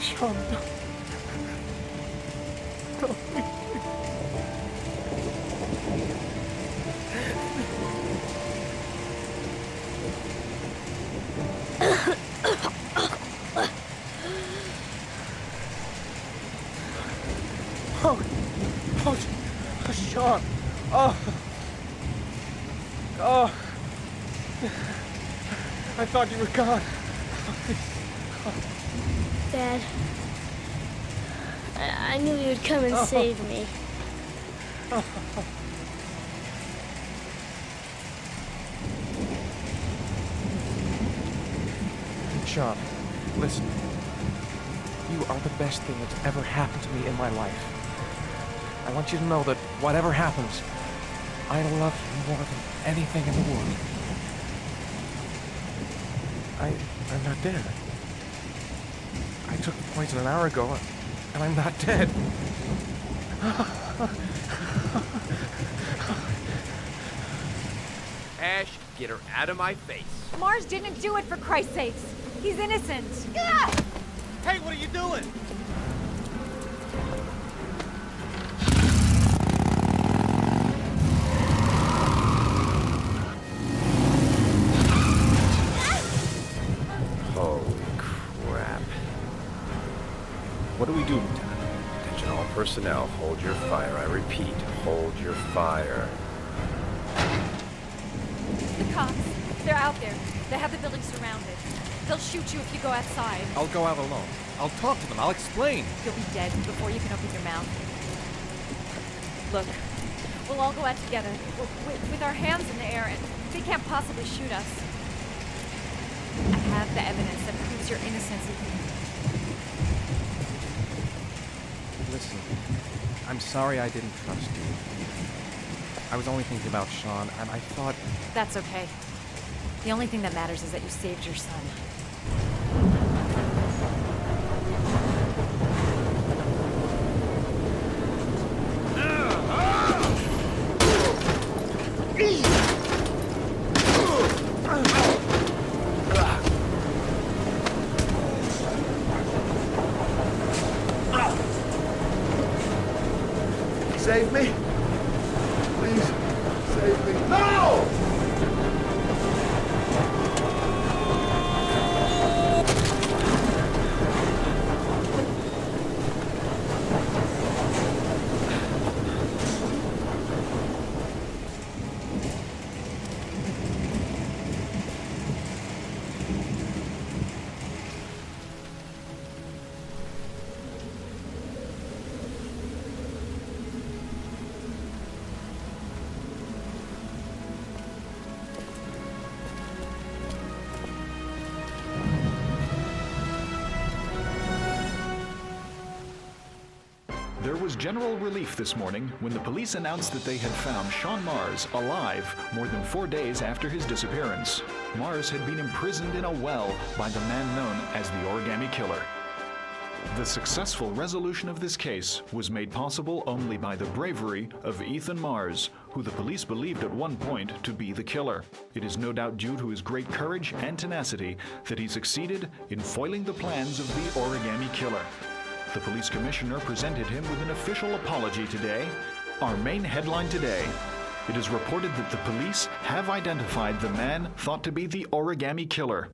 Sean, don't leave me. Oh, Sean. Oh. I thought you were gone. Dad, I knew you'd come and save me. Sean, listen. You are the best thing that's ever happened to me in my life. I want you to know that whatever happens, I love you more than anything in the world. I'm not dead. I took the poison an hour ago, and I'm not dead. Ash, get her out of my face. Mars didn't do it, for Christ's sakes. He's innocent. Hey, what are you doing? What do we do, Lieutenant? Attention all personnel, hold your fire. I repeat, hold your fire. The cops, they're out there. They have the building surrounded. They'll shoot you if you go outside. I'll go out alone. I'll talk to them. I'll explain. You'll be dead before you can open your mouth. Look, we'll all go out together, with our hands in the air, and they can't possibly shoot us. I have the evidence that proves your innocence. Listen, I'm sorry I didn't trust you. I was only thinking about Sean, and I thought... That's okay. The only thing that matters is that you saved your son. Save me. Please, save me. No! There was general relief this morning when the police announced that they had found Sean Mars alive more than 4 days after his disappearance. Mars had been imprisoned in a well by the man known as the Origami Killer. The successful resolution of this case was made possible only by the bravery of Ethan Mars, who the police believed at one point to be the killer. It is no doubt due to his great courage and tenacity that he succeeded in foiling the plans of the Origami Killer. The police commissioner presented him with an official apology today. Our main headline today: it is reported that the police have identified the man thought to be the Origami Killer.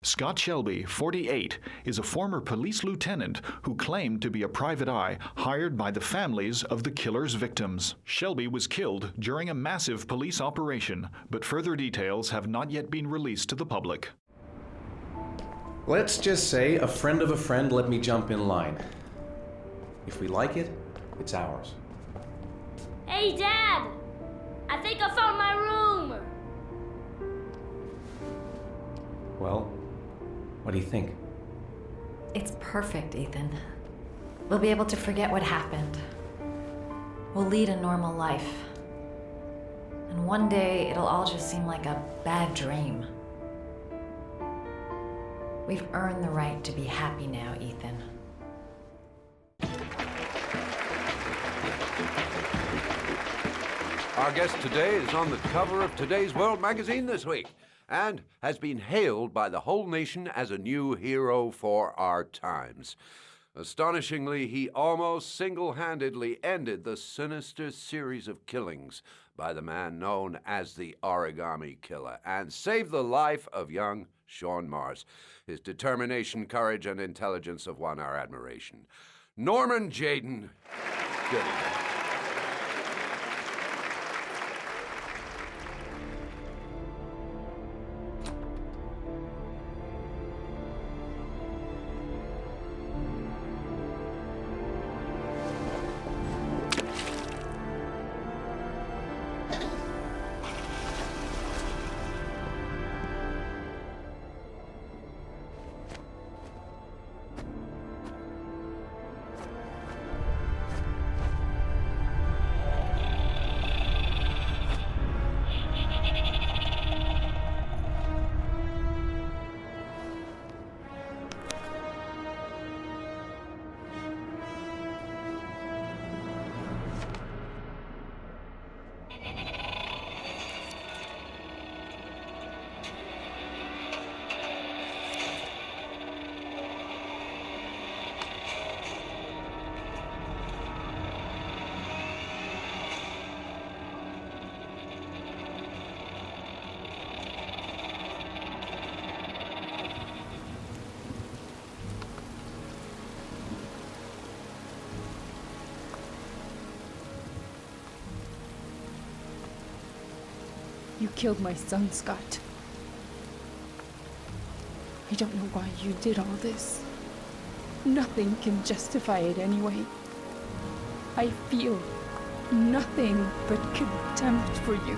Scott Shelby, 48, is a former police lieutenant who claimed to be a private eye hired by the families of the killer's victims. Shelby was killed during a massive police operation, but further details have not yet been released to the public. Let's just say a friend of a friend let me jump in line. If we like it, it's ours. Hey, Dad! I think I found my room! Well, what do you think? It's perfect, Ethan. We'll be able to forget what happened. We'll lead a normal life. And one day, it'll all just seem like a bad dream. We've earned the right to be happy now, Ethan. Our guest today is on the cover of Today's World magazine this week and has been hailed by the whole nation as a new hero for our times. Astonishingly, he almost single-handedly ended the sinister series of killings by the man known as the Origami Killer and saved the life of young Sean Mars. His determination, courage, and intelligence have won our admiration. Norman Jayden, good evening. You killed my son, Scott. I don't know why you did all this. Nothing can justify it anyway. I feel nothing but contempt for you.